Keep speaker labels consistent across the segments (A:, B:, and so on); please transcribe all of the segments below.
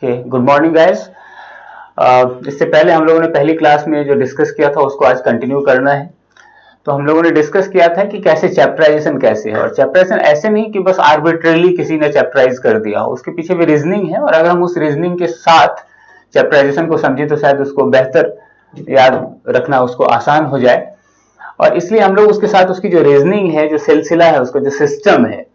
A: Good morning guys. इससे पहले हम लोगों ने पहली क्लास में जो डिस्कस किया था उसको आज कंटिन्यू करना है। तो हम लोगों ने डिस्कस किया था कि कैसे चैप्टराइजेशन कैसे है, और चैप्टराइजेशन ऐसे नहीं कि बस आर्बिट्रेरली किसी ने चैप्टराइज कर दिया हो, उसके पीछे भी रीजनिंग है, और अगर हम उस रीजनिंग के साथ चैप्टराइजेशन को समझे तो शायद उसको बेहतर याद रखना उसको आसान हो जाए। और इसलिए हम लोग उसके साथ उसकी जो रीजनिंग है, जो सिलसिला है, उसका जो सिस्टम है,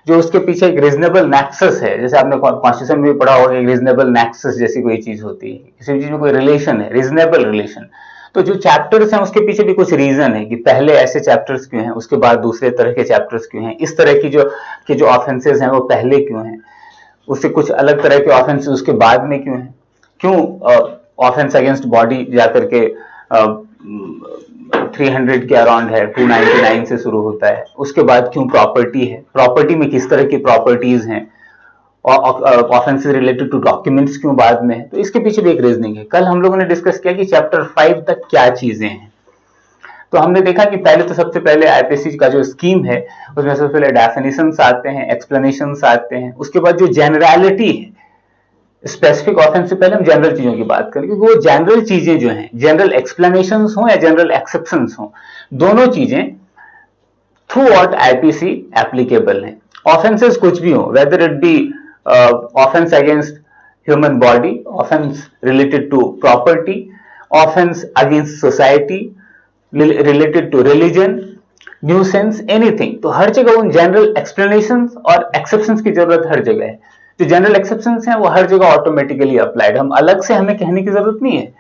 A: जो उसके पीछे एक रीजनेबल नेक्सस है, जैसे आपने कॉन्स्टिट्यूशन में भी पढ़ा होगा, एक रीजनेबल नेक्सस जैसी कोई चीज होती है, किसी भी चीज में कोई रिलेशन है, रीजनेबल रिलेशन। तो जो चैप्टर्स हैं उसके पीछे भी कुछ रीजन है कि पहले ऐसे चैप्टर्स क्यों हैं, उसके बाद दूसरे तरह के चैप्टर्स क्यों हैं, इस तरह की जो ऑफेंसेस हैं वो पहले क्यों हैं, उससे कुछ अलग तरह के ऑफेंसेस उसके बाद में क्यों हैं, क्यों ऑफेंस अगेंस्ट बॉडी जाकर के 300 के अराउंड है, 299 से शुरू होता है, उसके बाद क्यों प्रॉपर्टी है, प्रॉपर्टी में किस तरह की प्रॉपर्टीज हैं, ऑफेंसेस रिलेटेड टू डॉक्यूमेंट्स क्यों बाद में है। तो इसके पीछे भी एक रीजनिंग है। कल हम लोगों ने डिस्कस किया कि चैप्टर 5 तक क्या चीजें हैं। तो हमने देखा कि पहले तो सबसे पहले आईपीसी का जो स्कीम है उसमें सबसे पहले डेफिनेशंस आते हैं, एक्सप्लेनेशंस आते हैं, उसके बाद जो जनरलिटी है, स्पेसिफिक ऑफेंस से पहले हम जनरल चीजों की बात करें, क्योंकि वो जनरल चीजें जो हैं, जनरल एक्सप्लेनेशंस हो या जनरल एक्सेप्शंस हो, दोनों चीजें थ्रू आउट आईपीसी एप्लीकेबल हैं। ऑफेंसेस कुछ भी हो, whether it be offence against human body, offence related to property, offence against society, related to religion, nuisance, anything, तो हर जगह उन जनरल एक्सप्लेनेशंस और एक्सेप्शंस की जरूरत हर जगह है। जो जनरल एक्सेप्शंस हैं वो हर जगह ऑटोमेटिकली अप्लाइड, हम अलग से हमें कहने की जरूरत नहीं है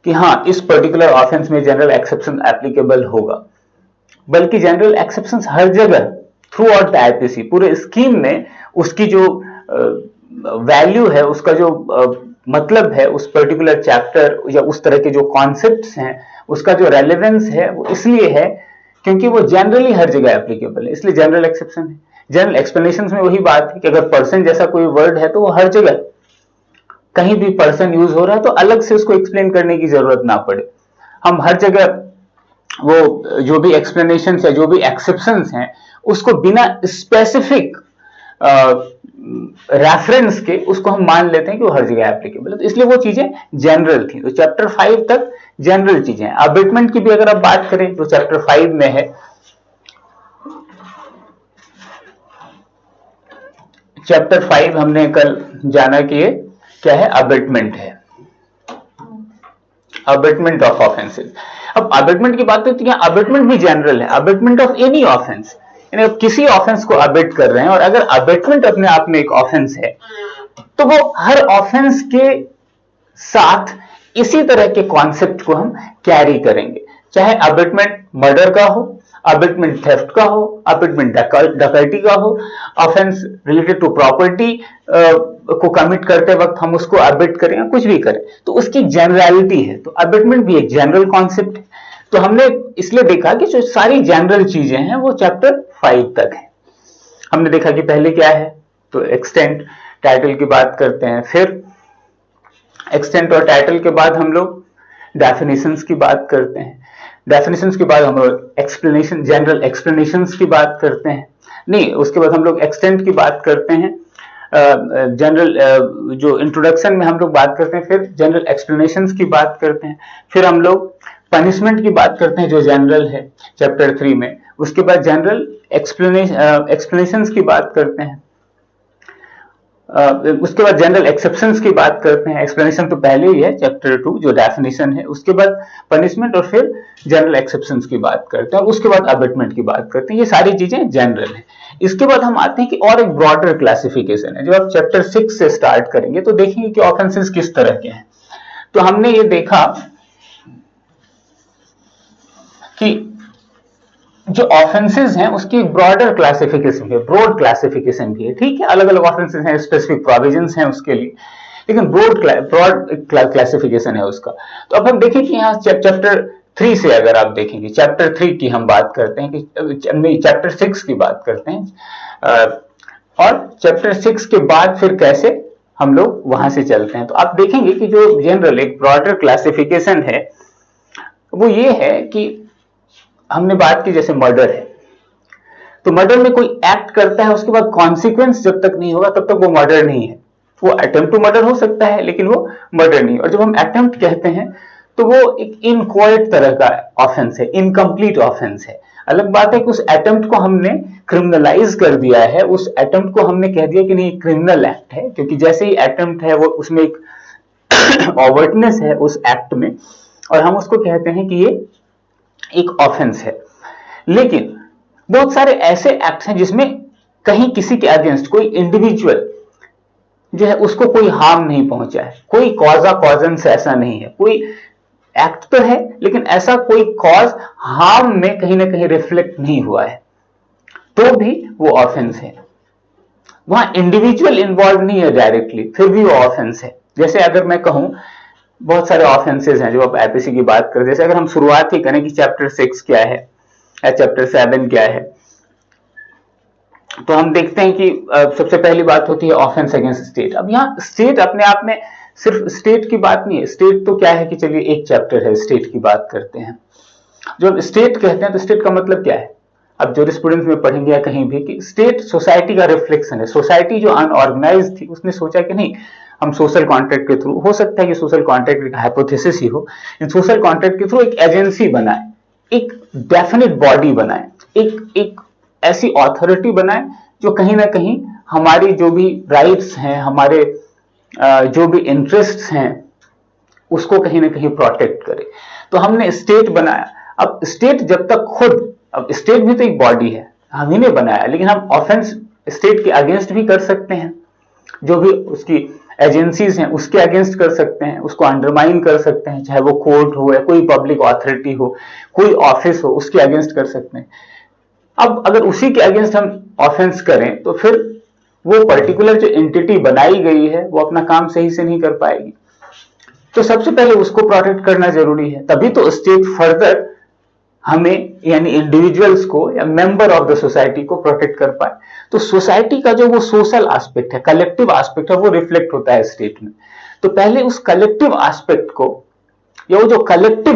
A: कि हाँ इस पर्टिकुलर ऑफेंस में जनरल एक्सेप्शन एप्लीकेबल होगा, बल्कि जनरल एक्सेप्शंस हर जगह थ्रू आउट द आईपीसी पूरे स्कीम में उसकी जो वैल्यू है, उसका जो मतलब है, उस पर्टिकुलर चैप्टर या उस तरह के जो कॉन्सेप्ट्स हैं, उसका जो रेलेवेंस है वो इसलिए है क्योंकि वो जनरली हर जगह एप्लीकेबल है, इसलिए जनरल एक्सेप्शन है। जनरल एक्सप्लेनेशंस में वही बात है कि अगर पर्सन जैसा कोई वर्ड है तो वो हर जगह कहीं भी पर्सन यूज हो रहा है तो अलग से उसको एक्सप्लेन करने की जरूरत ना पड़े। हम हर जगह वो जो भी एक्सप्लेनेशन है, जो भी एक्सेप्शंस हैं, उसको बिना स्पेसिफिक रेफरेंस के उसको हम मान लेते हैं कि वो हर जगह एप्लीकेबल है, तो इसलिए वो चीजें जनरल थी। तो चैप्टर 5 तक जनरल चीजें हैं। अबेटमेंट की भी अगर आप बात करें तो चैप्टर 5 में है, चैप्टर 5 हमने कल जाना कि क्या है, अबेटमेंट है, अबेटमेंट ऑफ ऑफेंसेस। अब अबेटमेंट की बात करते हैं, अबेटमेंट भी जनरल है, अबेटमेंट ऑफ एनी ऑफेंस, यानी आप किसी ऑफेंस को अबेट कर रहे हैं, और अगर अबेटमेंट अपने आप में एक ऑफेंस है तो वो हर ऑफेंस के साथ इसी तरह के कॉन्सेप्ट को हम कैरी करेंगे, चाहे अबेटमेंट मर्डर का हो, अबेटमेंट थेफ्ट का हो, अबेटमेंट डकैती का हो, ऑफेंस रिलेटेड टू प्रॉपर्टी को कमिट करते वक्त हम उसको अबेट करें या कुछ भी करें, तो उसकी जनरलिटी है। तो अबेटमेंट भी एक जनरल कॉन्सेप्ट है। तो हमने इसलिए देखा कि जो सारी जनरल चीजें हैं वो चैप्टर 5 तक है। हमने देखा कि पहले क्या है, तो एक्सटेंट टाइटल की बात करते हैं, फिर एक्सटेंट और टाइटल के बाद हम लोग डेफिनेशंस की बात करते हैं, डेफिनेशंस के बाद हम लोग एक्सप्लेनेशन, जनरल एक्सप्लेनेशंस की बात करते हैं, नहीं उसके बाद हम लोग एक्सटेंट की बात करते हैं, जनरल जो इंट्रोडक्शन में हम लोग बात करते हैं, फिर जनरल एक्सप्लेनेशंस की बात करते हैं, फिर हम लोग पनिशमेंट की बात करते हैं जो जनरल है चैप्टर 3 में, उसके बाद जनरल एक्सप्लेनेशंस की बात करते हैं, उसके बाद जनरल एक्सेप्शंस की बात करते हैं, एक्सप्लेनेशन तो पहले ही है चैप्टर 2 जो डेफिनेशन है, उसके बाद पनिशमेंट, और फिर जनरल एक्सेप्शंस की बात करते हैं, उसके बाद अबेटमेंट की बात करते हैं। ये सारी चीजें जनरल है। इसके बाद हम आते हैं कि और एक ब्रॉडर क्लासिफिकेशन है। जब आप चैप्टर 6 से स्टार्ट करेंगे तो देखेंगे कि ऑफेंसेस किस तरह के हैं। तो हमने ये देखा कि जो ऑफेंसेस हैं उसकी एक ब्रॉडर क्लासिफिकेशन है, ब्रॉड क्लासिफिकेशन भी है, ठीक है, अलग अलग ऑफेंसेस हैं, स्पेसिफिक प्रोविजंस हैं उसके लिए, लेकिन ब्रॉड क्लासिफिकेशन है उसका। तो अब हम देखें कि यहाँ चैप्टर 3 से अगर आप देखेंगे, चैप्टर 3 की हम बात करते हैं कि चैप्टर 6 की बात करते हैं, और चैप्टर 6 के बाद फिर कैसे हम लोग वहां से चलते हैं, तो आप देखेंगे कि जो जनरल एक ब्रॉडर क्लासिफिकेशन है वो ये है कि हमने बात की जैसे मर्डर है, तो मर्डर में कोई एक्ट करता है, उसके बाद कॉन्सिक्वेंस जब तक नहीं होगा तब तक वो मर्डर नहीं है। वो अटेम्प्ट टू मर्डर हो सकता है लेकिन वो मर्डर नहीं। और जब हम अटेम्प्ट कहते हैं तो वो एक इनक्वाइट तरह का ऑफेंस है, इनकम्प्लीट ऑफेंस है। अलग बात है कि उस अटेम्प्ट को हमने क्रिमिनलाइज कर दिया है, उस अटेम्प्ट को हमने कह दिया कि नहीं क्रिमिनल एक्ट है, क्योंकि जैसे ही अटेम्प्ट है वो उसमें एक ओवर्टनेस है उस एक्ट में, और हम उसको कहते हैं कि ये एक ऑफेंस है। लेकिन बहुत सारे ऐसे एक्ट हैं जिसमें कहीं किसी के अगेंस्ट कोई इंडिविजुअल जो है उसको कोई हार्म नहीं पहुंचा है, कोई कॉजा कॉजन ऐसा नहीं है, कोई एक्ट तो है लेकिन ऐसा कोई कॉज हार्म में कहीं ना कहीं रिफ्लेक्ट नहीं हुआ है, तो भी वो ऑफेंस है। वहां इंडिविजुअल इन्वॉल्व नहीं है डायरेक्टली, फिर भी वो ऑफेंस है। जैसे अगर मैं कहूं, बहुत सारे ऑफेंसेस हैं जो आप आईपीसी की बात करें, जैसे अगर हम शुरुआत ही करें कि चैप्टर 6 क्या है या चैप्टर 7 क्या है, तो हम देखते हैं कि सबसे पहली बात होती है ऑफेंस अगेंस्ट स्टेट। अब यहाँ स्टेट अपने आप में सिर्फ स्टेट की बात नहीं है, स्टेट तो क्या है कि चलिए एक चैप्टर है स्टेट की बात करते हैं। जब स्टेट कहते हैं तो स्टेट का मतलब क्या है, अब जूरिस्प्रूडेंस में पढ़ेंगे या कहीं भी कि स्टेट सोसाइटी का रिफ्लेक्शन है। सोसाइटी जो अनऑर्गेनाइज थी उसने सोचा कि नहीं हम सोशल कॉन्ट्रैक्ट के थ्रू, हो सकता है कि सोशल कॉन्ट्रैक्ट एक हाइपोथेसिस ही हो, इन सोशल कॉन्ट्रैक्ट के थ्रू एक एजेंसी बनाए, एक डेफिनेट बॉडी बनाए, एक ऐसी अथॉरिटी बनाए जो कहीं ना कहीं हमारी जो भी राइट्स हैं, हमारे जो भी इंटरेस्ट्स हैं उसको कहीं ना कहीं प्रोटेक्ट करे। तो हमने स्टेट बनाया। अब स्टेट जब तक खुद, अब स्टेट भी तो एक बॉडी है, हम ही ने बनाया, लेकिन हम ऑफेंस स्टेट के अगेंस्ट भी कर सकते हैं, जो भी उसकी एजेंसीज हैं उसके अगेंस्ट कर सकते हैं, उसको अंडरमाइन कर सकते हैं, चाहे वो कोर्ट हो या कोई पब्लिक अथॉरिटी हो, कोई ऑफिस हो, उसके अगेंस्ट कर सकते हैं। अब अगर उसी के अगेंस्ट हम ऑफेंस करें तो फिर वो पर्टिकुलर जो एंटिटी बनाई गई है वो अपना काम सही से नहीं कर पाएगी। तो सबसे पहले उसको प्रोटेक्ट करना जरूरी है, तभी तो स्टेट फर्दर हमें यानी इंडिविजुअल्स को या मेंबर ऑफ द सोसाइटी को प्रोटेक्ट कर पाए। तो सोसाइटी का जो वो सोशल एस्पेक्ट है, कलेक्टिव एस्पेक्ट है, वो रिफ्लेक्ट होता है स्टेट में। तो पहले उस कलेक्टिव एस्पेक्ट को या वो जो कलेक्टिव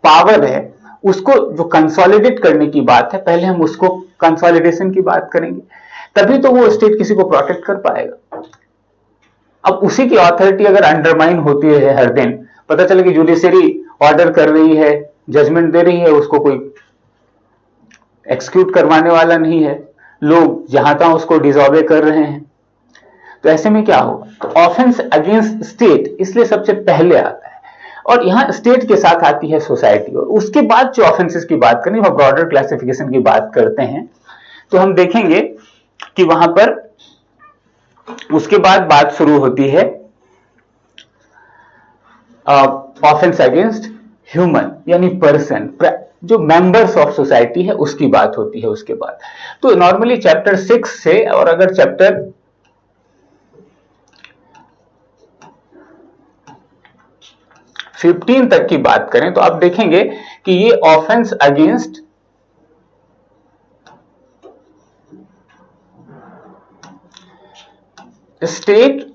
A: पावर है उसको जो कंसोलिडेट करने की बात है, पहले हम उसको कंसोलिडेशन की बात करेंगे, तभी तो वो स्टेट किसी को प्रोटेक्ट कर पाएगा। अब उसी की अथॉरिटी अगर अंडरमाइन होती है हर दिन, पता चले कि जुडिशरी ऑर्डर कर रही है, जजमेंट दे रही है, उसको कोई एक्सिक्यूट करवाने वाला नहीं है, लोग जहां तहां उसको डिसऑबे कर रहे हैं, तो ऐसे में क्या होगा? तो ऑफेंस अगेंस्ट स्टेट इसलिए सबसे पहले आता है। और यहां स्टेट के साथ आती है सोसाइटी, और उसके बाद जो ऑफेंसेस की बात करें, वह ब्रॉडर क्लासिफिकेशन की बात करते हैं, तो हम देखेंगे कि वहां पर उसके बाद बात शुरू होती है ऑफेंस अगेंस्ट ह्यूमन यानी पर्सन, जो मेंबर्स ऑफ सोसाइटी है उसकी बात होती है उसके बाद। तो नॉर्मली चैप्टर 6 से, और अगर चैप्टर 15 तक की बात करें तो आप देखेंगे कि ये ऑफेंस अगेंस्ट स्टेट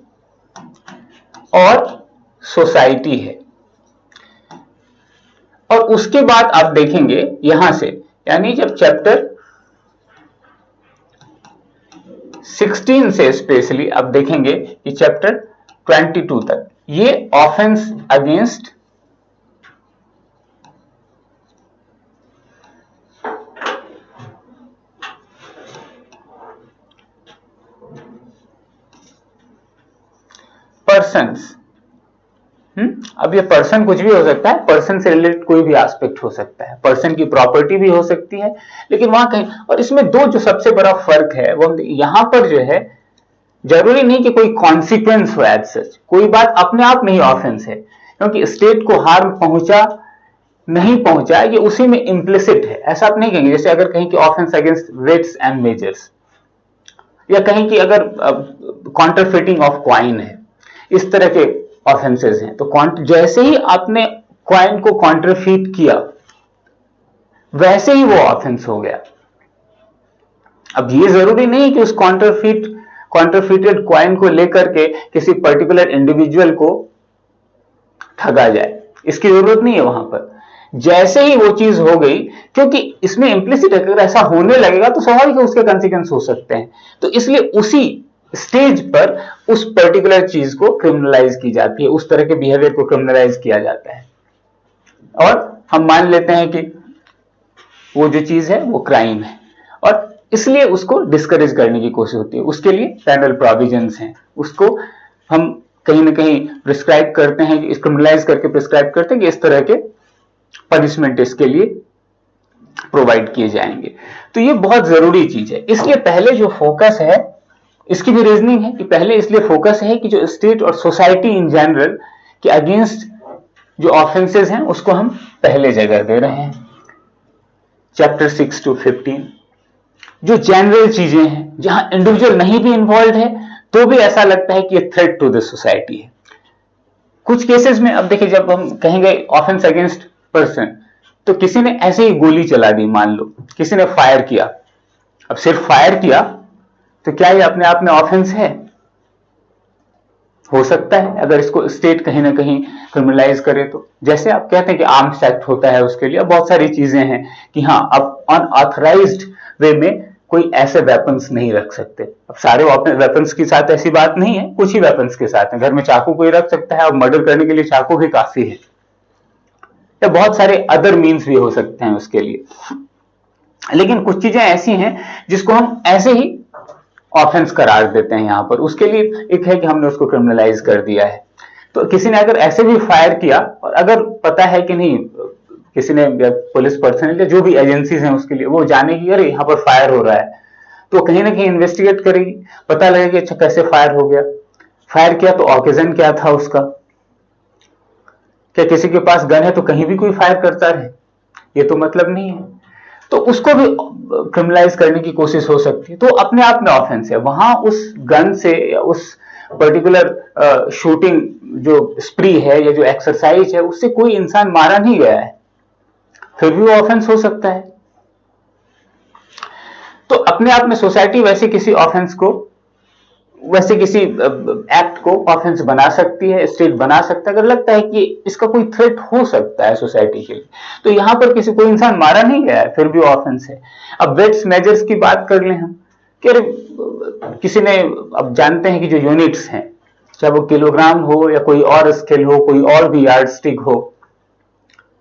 A: और सोसाइटी है। और उसके बाद आप देखेंगे यहां से, यानी जब चैप्टर 16 से स्पेशली आप देखेंगे कि चैप्टर 22 तक ये ऑफेंस अगेंस्ट पर्सन्स। अब ये पर्सन कुछ भी हो सकता है, पर्सन से रिलेटेड कोई भी एस्पेक्ट हो सकता है, पर्सन की प्रॉपर्टी भी हो सकती है, लेकिन वहां कहीं, और इसमें दो जो सबसे बड़ा फर्क है वो यहां पर जो है, जरूरी नहीं कि कोई कॉन्सिक्वेंस हो एज सच, कोई बात अपने आप में ही ऑफेंस है, क्योंकि स्टेट को हार्म पहुंचा नहीं पहुंचा ये उसी में इम्प्लिसिट है, ऐसा आप नहीं कहेंगे। जैसे अगर कहीं कि offence against weights and measures, या कहीं कि अगर कॉन्टरफिटिंग ऑफ क्वाइन है, इस तरह के ऑफेंसेस हैं, तो जैसे ही आपने क्वाइन को कॉन्टरफीट किया वैसे ही वो ऑफेंस हो गया। अब ये जरूरी नहीं कि उस कॉन्टरफीटेड क्वाइन को लेकर के किसी पर्टिकुलर इंडिविजुअल को ठगा जाए, इसकी जरूरत नहीं है वहां पर। जैसे ही वो चीज हो गई, क्योंकि इसमें इंप्लिसिट है, अगर ऐसा होने लगेगा तो स्वाभाविक है उसके कॉन्सिक्वेंस हो सकते हैं, तो इसलिए उसी स्टेज पर उस पर्टिकुलर चीज को क्रिमिनलाइज की जाती है, उस तरह के बिहेवियर को क्रिमिनलाइज किया जाता है और हम मान लेते हैं कि वो जो चीज है वो क्राइम है और इसलिए उसको डिस्करेज करने की कोशिश होती है। उसके लिए पेनल प्रोविजंस हैं, उसको हम कहीं ना कहीं प्रिस्क्राइब करते हैं, क्रिमिनलाइज करके प्रिस्क्राइब करते हैं कि इस तरह के पनिशमेंट इसके लिए प्रोवाइड किए जाएंगे। तो ये बहुत जरूरी चीज है। इसलिए पहले जो फोकस है, इसकी भी रीजनिंग है कि पहले इसलिए फोकस है कि जो स्टेट और सोसाइटी इन जनरल के अगेंस्ट जो ऑफेंसेस हैं उसको हम पहले जगह दे रहे हैं। चैप्टर 6 to 15 जो जनरल चीजें हैं, जहां इंडिविजुअल नहीं भी इन्वॉल्व है तो भी ऐसा लगता है कि ये थ्रेट टू द सोसाइटी है। कुछ केसेस में अब देखिए, जब हम कहेंगे ऑफेंस अगेंस्ट पर्सन, तो किसी ने ऐसे ही गोली चला दी, मान लो किसी ने फायर किया। अब सिर्फ फायर किया तो क्या ये अपने आप में ऑफेंस है? हो सकता है अगर इसको स्टेट कहीं ना कहीं क्रिमिनलाइज करे तो। जैसे आप कहते हैं कि आर्म्स एक्ट होता है, उसके लिए बहुत सारी चीजें हैं कि हाँ, अब अनऑथराइज्ड वे में कोई ऐसे वेपन्स नहीं रख सकते। अब सारे वेपन्स के साथ ऐसी बात नहीं है, कुछ ही वेपन्स के साथ है। घर में चाकू कोई रख सकता है और मर्डर करने के लिए चाकू भी काफी है, या बहुत सारे अदर मीन्स भी हो सकते हैं उसके लिए। लेकिन कुछ चीजें ऐसी हैं जिसको हम ऐसे ही ऑफेंस करार देते हैं यहां पर। उसके लिए एक है कि हमने उसको क्रिमिनलाइज कर दिया है। तो किसी ने अगर ऐसे भी फायर किया और अगर पता है कि नहीं, किसी ने पुलिस पर्सन या जो भी एजेंसीज हैं उसके लिए वो जाने की अरे यहाँ पर फायर हो रहा है, तो कहीं ना कहीं इन्वेस्टिगेट करेगी, पता लगेगा कि अच्छा कैसे फायर हो गया, फायर किया तो ऑकेजन क्या था उसका। क्या किसी के पास गन है तो कहीं भी कोई फायर करता रहे? ये तो मतलब नहीं है। तो उसको भी क्रिमिनलाइज करने की कोशिश हो सकती है, तो अपने आप में ऑफेंस है। वहां उस गन से या उस पर्टिकुलर शूटिंग जो स्प्री है या जो एक्सरसाइज है उससे कोई इंसान मारा नहीं गया है, फिर भी वो ऑफेंस हो सकता है। तो अपने आप में सोसाइटी वैसे किसी ऑफेंस को, वैसे किसी एक्ट को ऑफेंस बना सकती है, स्टेट बना सकता है अगर लगता है कि इसका कोई थ्रेट हो सकता है सोसाइटी के लिए। तो यहां पर किसी कोई इंसान मारा नहीं गया है, फिर भी ऑफेंस है। अब वेट्स मेजर्स की बात कर लें हम कि किसी ने, अब जानते हैं कि जो यूनिट्स हैं, चाहे वो किलोग्राम हो या कोई और स्केल हो, कोई और भी यार्ड स्टिक हो,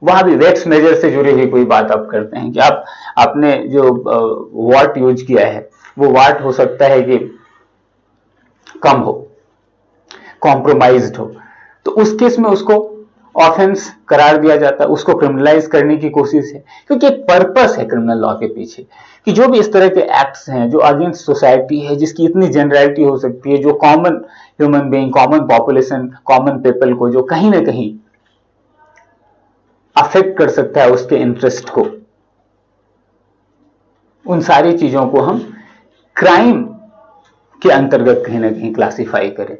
A: वहां भी वेट्स मेजर से जुड़ी हुई कोई बात आप करते हैं कि आपने जो वाट यूज किया है वो वाट हो सकता है कि कम हो, कॉम्प्रोमाइज्ड हो, तो उस केस में उसको ऑफेंस करार दिया जाता है, उसको क्रिमिनलाइज करने की कोशिश है। क्योंकि एक पर्पस है क्रिमिनल लॉ के पीछे कि जो भी इस तरह के एक्ट्स हैं जो अगेंस्ट सोसाइटी है, जिसकी इतनी जनरलिटी हो सकती है, जो common human being, common population, common people को जो कहीं ना कहीं अफेक्ट कर सकता है उसके इंटरेस्ट को, उन सारी चीजों को हम क्राइम के अंतर्गत कहीं ना कहीं क्लासिफाई करें।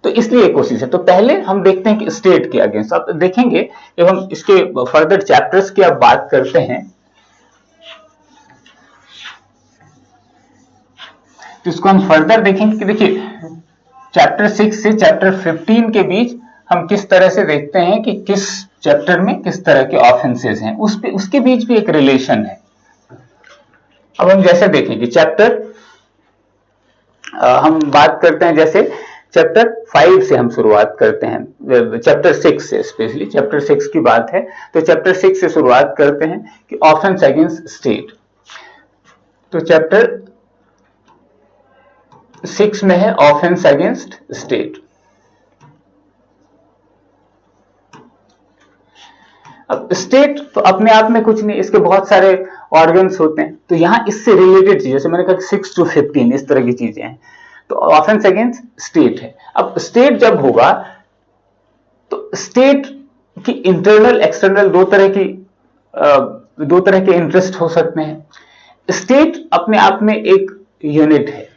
A: तो इसलिए कोशिश है। तो पहले हम देखते हैं कि स्टेट के अगेंस्ट। अब देखेंगे जब हम इसके फर्दर चैप्टर्स की अब बात करते हैं तो इसको हम फर्दर देखेंगे कि देखिए चैप्टर 6 से चैप्टर 15 के बीच हम किस तरह से देखते हैं कि किस चैप्टर में किस तरह के ऑफेंसेस हैं, उसके बीच भी एक रिलेशन है। अब हम जैसे देखेंगे चैप्टर, हम बात करते हैं जैसे चैप्टर 5 से हम शुरुआत करते हैं, चैप्टर 6 से, स्पेशली चैप्टर 6 की बात है तो चैप्टर 6 से शुरुआत करते हैं कि ऑफेंस अगेंस्ट स्टेट। तो चैप्टर 6 में है ऑफेंस अगेंस्ट स्टेट। अब स्टेट तो अपने आप में कुछ नहीं, इसके बहुत सारे ऑर्गन्स होते हैं। तो यहां इससे रिलेटेड चीज, जैसे मैंने कहा 6 to 15 इस तरह की चीजें हैं, तो ऑफेंस अगेंस्ट स्टेट है। अब स्टेट जब होगा तो स्टेट की इंटरनल एक्सटर्नल दो तरह के इंटरेस्ट हो सकते हैं। स्टेट अपने आप में एक यूनिट है,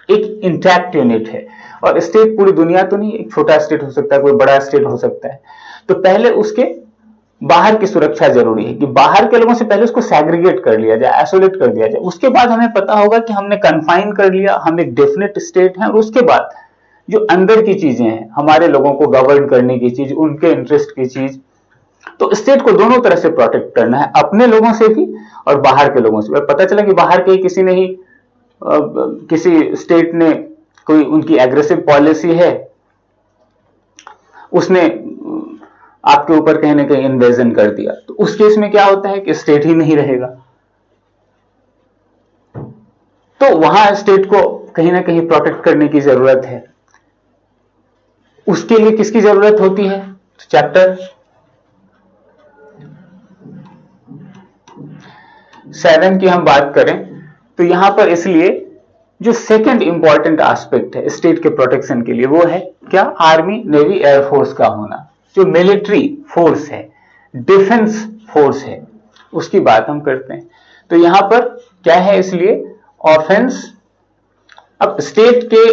A: एक इंटैक्ट यूनिट है, और स्टेट पूरी दुनिया तो नहीं, एक छोटा स्टेट हो सकता है, कोई बड़ा स्टेट हो सकता है। तो पहले उसके बाहर की सुरक्षा जरूरी है कि बाहर के लोगों से पहले उसको सैग्रीगेट कर लिया जाए, आइसोलेट कर दिया जाए। उसके बाद हमें पता होगा कि हमने कन्फाइन कर लिया, हम एक डेफिनेट स्टेट है, और उसके बाद जो अंदर की चीजें हैं, हमारे लोगों को गवर्न करने की चीज, उनके इंटरेस्ट की चीज, तो स्टेट को दोनों तरह से प्रोटेक्ट करना है, अपने लोगों से भी और बाहर के लोगों से। पता चला कि बाहर के किसी ने ही किसी स्टेट ने कोई उनकी एग्रेसिव पॉलिसी है, उसने आपके ऊपर कहीं ना कहीं इन्वेजन कर दिया, तो उस केस में क्या होता है कि स्टेट ही नहीं रहेगा। तो वहां स्टेट को कहीं ना कहीं प्रोटेक्ट करने की जरूरत है। उसके लिए किसकी जरूरत होती है? चैप्टर 7 की हम बात करें तो यहां पर इसलिए जो सेकंड इंपॉर्टेंट एस्पेक्ट है स्टेट के प्रोटेक्शन के लिए वो है क्या? आर्मी, नेवी, एयरफोर्स का होना। जो मिलिट्री फोर्स है, डिफेंस फोर्स है, उसकी बात हम करते हैं। तो यहां पर क्या है? इसलिए ऑफेंस, अब स्टेट के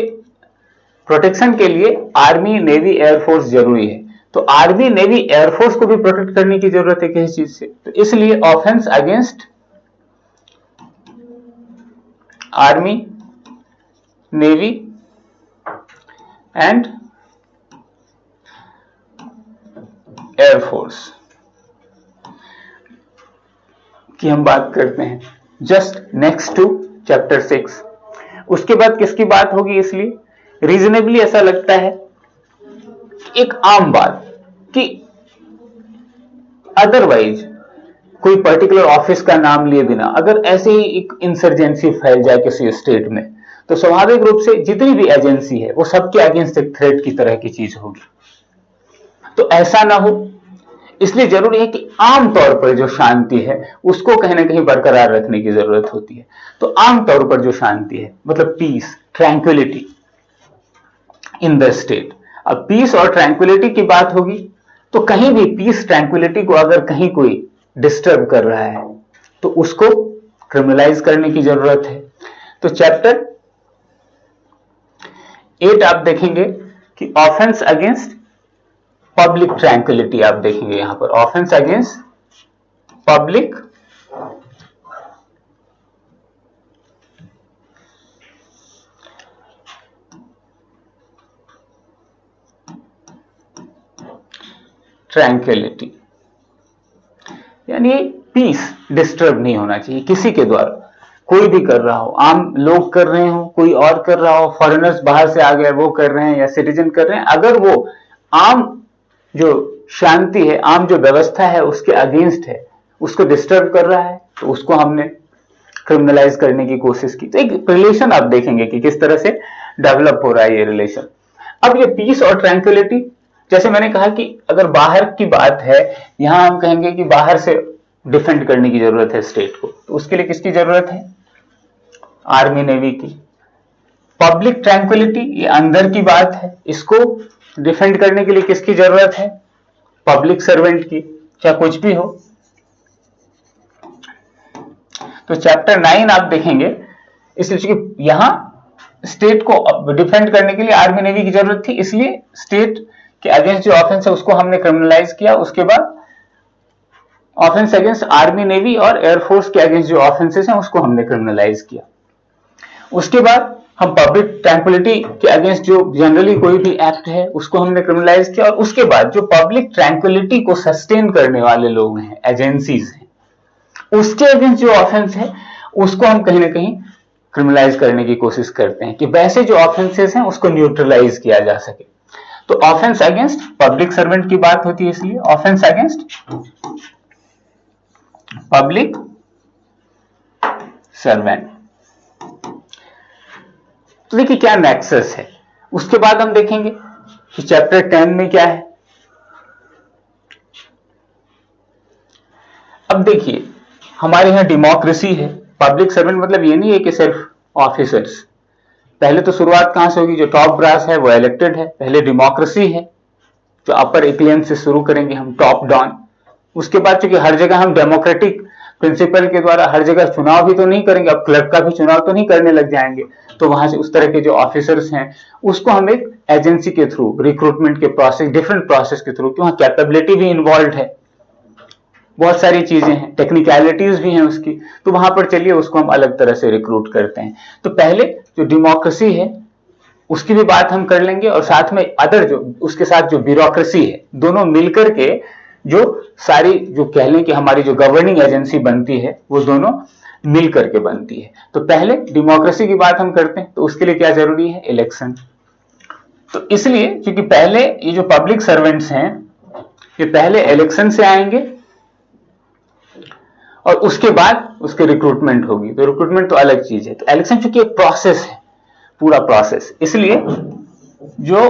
A: प्रोटेक्शन के लिए आर्मी, नेवी, एयरफोर्स जरूरी है। तो आर्मी, नेवी, एयरफोर्स को भी प्रोटेक्ट करने की जरूरत है किसी चीज से, तो इसलिए offence against army, navy and air force की हम बात करते हैं जस्ट नेक्स्ट टू चैप्टर 6। उसके बाद किसकी बात होगी? इसलिए रीजनेबली ऐसा लगता है एक आम बात कि अदरवाइज कोई पर्टिकुलर ऑफिस का नाम लिए बिना अगर ऐसे ही एक इंसर्जेंसी फैल जाए किसी स्टेट में, तो स्वाभाविक रूप से जितनी भी एजेंसी है वो सबके अगेंस्ट एक थ्रेट की तरह की चीज होगी। तो ऐसा ना हो, इसलिए जरूरी है कि आम तौर पर जो शांति है उसको कहीं ना कहीं बरकरार रखने की जरूरत होती है। तो आम तौर पर जो शांति है मतलब peace, tranquillity in the state. अब पीस और ट्रैंक्विलिटी की बात होगी तो कहीं भी पीस, ट्रैंक्विलिटी को अगर कहीं कोई डिस्टर्ब कर रहा है तो उसको क्रिमिनलाइज करने की जरूरत है। तो चैप्टर 8 आप देखेंगे कि ऑफेंस अगेंस्ट पब्लिक ट्रैंक्विलिटी, आप देखेंगे यहां पर ऑफेंस अगेंस्ट पब्लिक ट्रैंक्विलिटी, यानी पीस डिस्टर्ब नहीं होना चाहिए किसी के द्वारा, कोई भी कर रहा हो, आम लोग कर रहे हो, कोई और कर रहा हो, फॉरेनर्स बाहर से आ गए वो कर रहे हैं या सिटीजन कर रहे हैं, अगर वो आम जो शांति है, आम जो व्यवस्था है उसके अगेंस्ट है, उसको डिस्टर्ब कर रहा है, तो उसको हमने क्रिमिनलाइज करने की कोशिश की। तो एक रिलेशन आप देखेंगे कि किस तरह से डेवलप हो रहा है ये रिलेशन। अब ये पीस और ट्रैंक्विलिटी, जैसे मैंने कहा कि अगर बाहर की बात है, यहां हम कहेंगे कि बाहर से डिफेंड करने की जरूरत है स्टेट को, तो उसके लिए किसकी जरूरत है? आर्मी, नेवी की। पब्लिक ट्रैंक्विलिटी, ये अंदर की बात है, इसको डिफेंड करने के लिए किसकी जरूरत है? पब्लिक सर्वेंट की, क्या कुछ भी हो। तो चैप्टर 9 आप देखेंगे, इसलिए यहां स्टेट को डिफेंड करने के लिए आर्मी, नेवी की जरूरत थी, इसलिए स्टेट के अगेंस्ट जो ऑफेंस है उसको हमने क्रिमिनलाइज किया। उसके बाद ऑफेंस अगेंस्ट आर्मी, नेवी और एयरफोर्स के अगेंस्ट जो ऑफेंसेस हैं उसको हमने क्रिमिनलाइज किया। उसके बाद हम पब्लिक ट्रैंक्विलिटी के अगेंस्ट जो जनरली कोई भी एक्ट है उसको हमने क्रिमिनलाइज किया। और उसके बाद जो पब्लिक ट्रैंक्विलिटी को सस्टेन करने वाले लोग हैं, एजेंसीज हैं, उसके अगेंस्ट जो ऑफेंस है उसको हम कहीं ना कहीं क्रिमिनलाइज करने की कोशिश करते हैं कि वैसे जो ऑफेंसेस हैं उसको न्यूट्रलाइज किया जा सके। तो ऑफेंस अगेंस्ट पब्लिक सर्वेंट की बात होती है, इसलिए ऑफेंस अगेंस्ट पब्लिक सर्वेंट। तो देखिए क्या नेक्सस है। उसके बाद हम देखेंगे कि चैप्टर 10 में क्या है। अब देखिए हमारे यहां डेमोक्रेसी है, पब्लिक सर्वेंट मतलब ये नहीं है कि सिर्फ ऑफिसर्स। पहले तो शुरुआत कहां से होगी? जो टॉप ब्रास है वो इलेक्टेड है, पहले डेमोक्रेसी है, जो अपर इक्लियन से शुरू करेंगे हम, टॉप डाउन। उसके बाद चूंकि हर जगह हम डेमोक्रेटिक प्रिंसिपल के द्वारा हर जगह चुनाव भी तो नहीं करेंगे, अब क्लर्क का भी चुनाव तो नहीं करने लग जाएंगे, तो वहां से उस तरह के जो ऑफिसर्स हैं उसको हम एक एजेंसी के थ्रू, रिक्रूटमेंट के प्रोसेस, डिफरेंट प्रोसेस के थ्रू, वहां कैपेबिलिटी भी इन्वॉल्व है, बहुत सारी चीजें हैं, टेक्निकलिटीज भी हैं उसकी, तो वहां पर चलिए उसको हम अलग तरह से रिक्रूट करते हैं। तो पहले जो डेमोक्रेसी है उसकी भी बात हम कर लेंगे, और साथ में अदर जो उसके साथ जो ब्यूरोक्रेसी है, दोनों मिलकर के जो सारी जो कह लें कि हमारी जो गवर्निंग एजेंसी बनती है वो दोनों मिल करके बनती है। तो पहले डेमोक्रेसी की बात हम करते हैं तो उसके लिए क्या जरूरी है, इलेक्शन। तो इसलिए क्योंकि पहले ये जो पब्लिक सर्वेंट्स हैं ये पहले इलेक्शन से आएंगे और उसके बाद उसकी रिक्रूटमेंट होगी। तो रिक्रूटमेंट तो अलग चीज है। तो इलेक्शन चूंकि एक प्रोसेस है, पूरा प्रोसेस, इसलिए जो,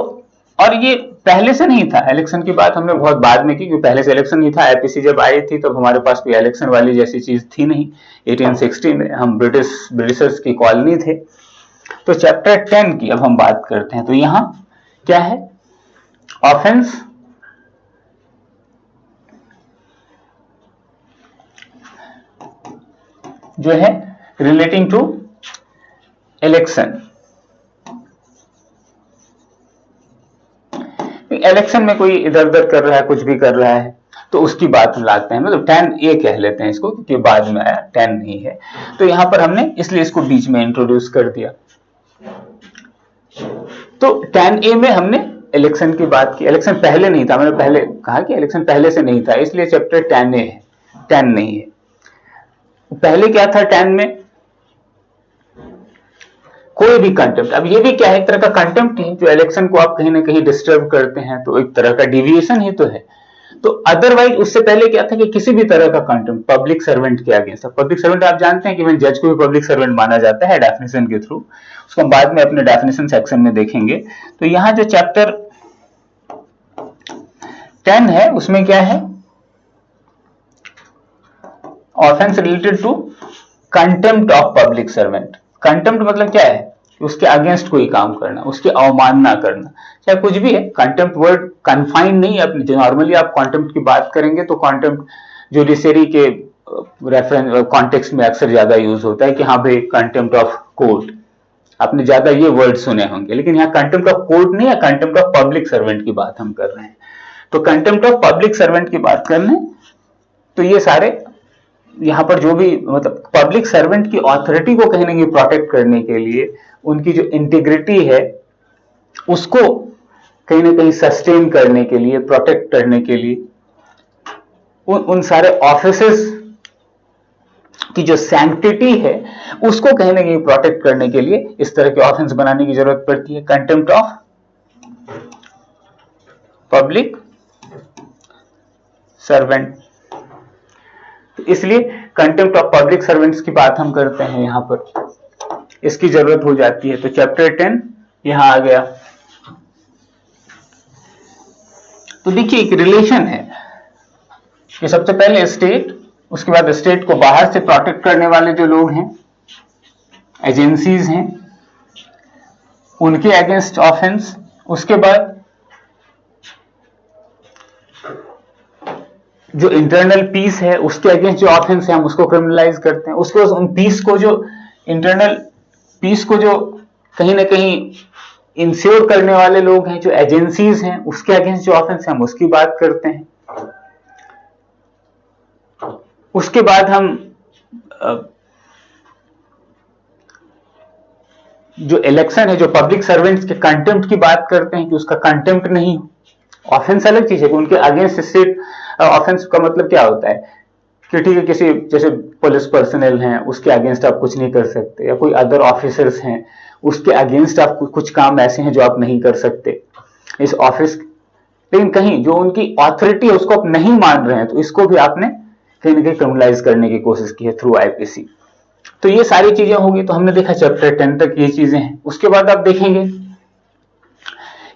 A: और ये पहले से नहीं था, इलेक्शन की बात हमने बहुत बाद में की, क्योंकि पहले से इलेक्शन नहीं था। आईपीसी जब आई थी तब हमारे पास कोई इलेक्शन वाली जैसी चीज थी नहीं। 1860 में हम ब्रिटिशर्स की कॉलोनी थे। तो चैप्टर 10 की अब हम बात करते हैं। तो यहां क्या है, ऑफेंस जो है रिलेटिंग टू इलेक्शन। इलेक्शन में कोई इधर उधर कर रहा है, कुछ भी कर रहा है, तो उसकी बात हम लाते हैं। मतलब 10A कह लेते हैं इसको, क्योंकि बाद में आया, 10 नहीं है। तो यहां पर हमने इसलिए इसको बीच में इंट्रोड्यूस कर दिया। तो 10A में हमने इलेक्शन की बात की। इलेक्शन पहले नहीं था, मैंने पहले कहा कि इलेक्शन पहले से नहीं था, इसलिए चैप्टर 10A है, 10 नहीं है। पहले क्या था 10 में, कोई भी कंटेम्प्ट। अब ये भी क्या है, एक तरह का कंटेम्प्ट है, जो इलेक्शन को आप कहीं ना कहीं डिस्टर्ब करते हैं, तो एक तरह का डिविएशन ही तो है। तो अदरवाइज उससे पहले क्या था कि किसी भी तरह का कंटेम्प्ट पब्लिक सर्वेंट के अगेंस्ट। पब्लिक सर्वेंट आप जानते हैं कि इवन जज को भी पब्लिक सर्वेंट माना जाता है डेफिनेशन के थ्रू, उसको हम बाद में अपने डेफिनेशन सेक्शन में देखेंगे। तो यहां जो चैप्टर 10 है उसमें क्या है, offence related to contempt of public servant. Contempt मतलब क्या है, उसके अगेंस्ट कोई काम करना, उसकी अवमानना करना, चाहे कुछ भी है। कंटेम्प्ट वर्ड कन्फाइंड नहीं है। जो नॉर्मली आप कंटेम्प्ट की बात करेंगे तो कंटेम्प्ट जुडिशरी के रेफरेंस कॉन्टेक्स्ट में अक्सर ज्यादा यूज होता है कि हाँ भाई कंटेम्प्ट ऑफ कोर्ट, आपने ज्यादा ये वर्ड सुने होंगे। लेकिन यहाँ कंटेम्प्ट ऑफ कोर्ट नहीं है, कंटेम्प्ट ऑफ पब्लिक सर्वेंट की बात हम कर रहे हैं। तो कंटेम्प्ट ऑफ पब्लिक सर्वेंट की बात कर रहे हैं, तो ये सारे यहाँ पर जो भी, मतलब पब्लिक सर्वेंट की ऑथोरिटी को कहीं ना कहीं प्रोटेक्ट करने के लिए, उनकी जो इंटीग्रिटी है उसको कहीं ना कहीं सस्टेन करने के लिए, प्रोटेक्ट करने के लिए, उन सारे ऑफिसेस की जो सैंक्टिटी है उसको कहीं ना कहीं प्रोटेक्ट करने के लिए इस तरह के ऑफेंस बनाने की जरूरत पड़ती है, कंटेम्प्ट ऑफ पब्लिक सर्वेंट। इसलिए कंटेम्प्ट ऑफ पब्लिक सर्वेंट्स की बात हम करते हैं, यहां पर इसकी जरूरत हो जाती है। तो चैप्टर 10 यहां आ गया। तो देखिए एक रिलेशन है कि सबसे पहले स्टेट, उसके बाद स्टेट को बाहर से प्रोटेक्ट करने वाले जो लोग हैं, एजेंसीज हैं, उनके अगेंस्ट ऑफेंस, उसके बाद जो इंटरनल पीस है उसके अगेंस्ट जो ऑफेंस है हम उसको क्रिमिनलाइज करते हैं। उसको उन पीस को, जो इंटरनल पीस को जो कहीं ना कहीं इंश्योर करने वाले लोग हैं, जो एजेंसीज हैं, उसके अगेंस्ट जो ऑफेंस है हम उसकी बात करते हैं। उसके बाद हम जो इलेक्शन है, जो पब्लिक सर्वेंट्स के कंटेम्प्ट की बात करते हैं कि उसका कंटेम्प्ट नहीं हो। ऑफेंस अलग चीज है कि उनके अगेंस्ट स्टेट, ऑफेंस का मतलब क्या होता है कि ठीक है किसी, जैसे पुलिस पर्सनल हैं उसके अगेंस्ट आप कुछ नहीं कर सकते, या कोई अदर ऑफिसर्स हैं उसके अगेंस्ट आप कुछ काम ऐसे हैं जो आप नहीं कर सकते इस ऑफिस। लेकिन कहीं जो उनकी ऑथोरिटी है उसको आप नहीं मान रहे हैं, तो इसको भी आपने कहीं ना कहीं क्रिमिनलाइज करने की कोशिश की है थ्रू आईपीसी। तो ये सारी चीजें होगी। तो हमने देखा चैप्टर 10 तक ये चीजें हैं। उसके बाद आप देखेंगे,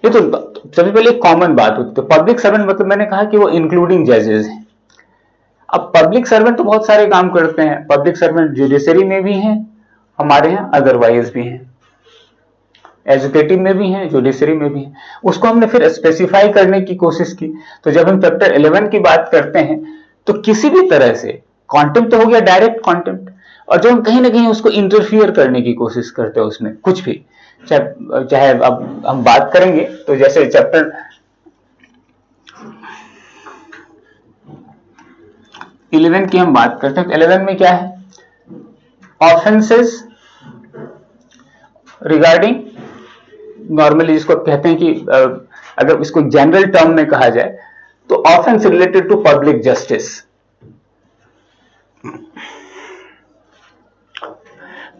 A: ये तो सबसे पहले एक कॉमन बात होती है। तो पब्लिक सर्वेंट मतलब मैंने कहा कि वो इंक्लूडिंग जजेस हैं। अब पब्लिक सर्वेंट तो बहुत सारे काम करते हैं। पब्लिक सर्वेंट जुडिशरी में भी हैं हमारे यहाँ, अदरवाइज भी हैं, एजुकेटिव में भी हैं, जुडिशरी में भी हैं। उसको हमने फिर स्पेसिफाई करने की कोशिश की। तो जब हम चैप्टर 11 की बात करते हैं तो किसी भी तरह से कॉन्टेम्प्ट तो हो गया, डायरेक्ट कॉन्टेम्प्ट, और जो हम कहीं ना कहीं उसको इंटरफियर करने की कोशिश करते हैं उसमें कुछ भी, चाहे अब हम बात करेंगे तो जैसे चैप्टर 11 की हम बात करते हैं। तो 11 में क्या है, ऑफेंसेस रिगार्डिंग, नॉर्मली जिसको कहते हैं कि अगर इसको जनरल टर्म में कहा जाए तो offence related to public justice.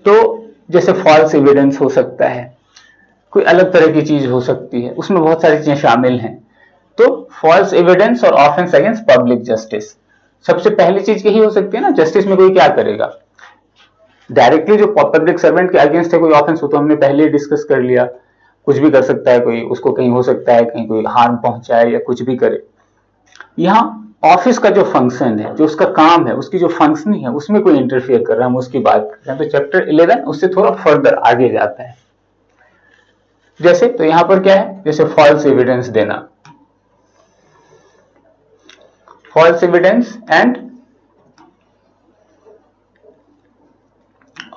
A: तो जैसे फॉल्स एविडेंस हो सकता है, कोई अलग तरह की चीज हो सकती है, उसमें बहुत सारी चीजें शामिल हैं। तो फॉल्स एविडेंस और ऑफेंस अगेंस्ट पब्लिक जस्टिस, सबसे पहली चीज यही हो सकती है ना, जस्टिस में कोई क्या करेगा, डायरेक्टली जो पब्लिक सर्वेंट के अगेंस्ट है कोई ऑफेंस हो तो हमने पहले ही डिस्कस कर लिया, कुछ भी कर सकता है कोई, उसको कहीं हो सकता है कहीं कोई हार्म पहुंचाए या कुछ भी करे। यहाँ ऑफिस का जो फंक्शन है, जो उसका काम है, उसकी जो फंक्शनिंग है, उसमें कोई इंटरफियर कर रहा है, हम उसकी बात कर रहे हैं। तो चैप्टर 11 उससे थोड़ा फर्दर आगे जाता है। जैसे तो यहां पर क्या है, जैसे फॉल्स एविडेंस देना, false evidence and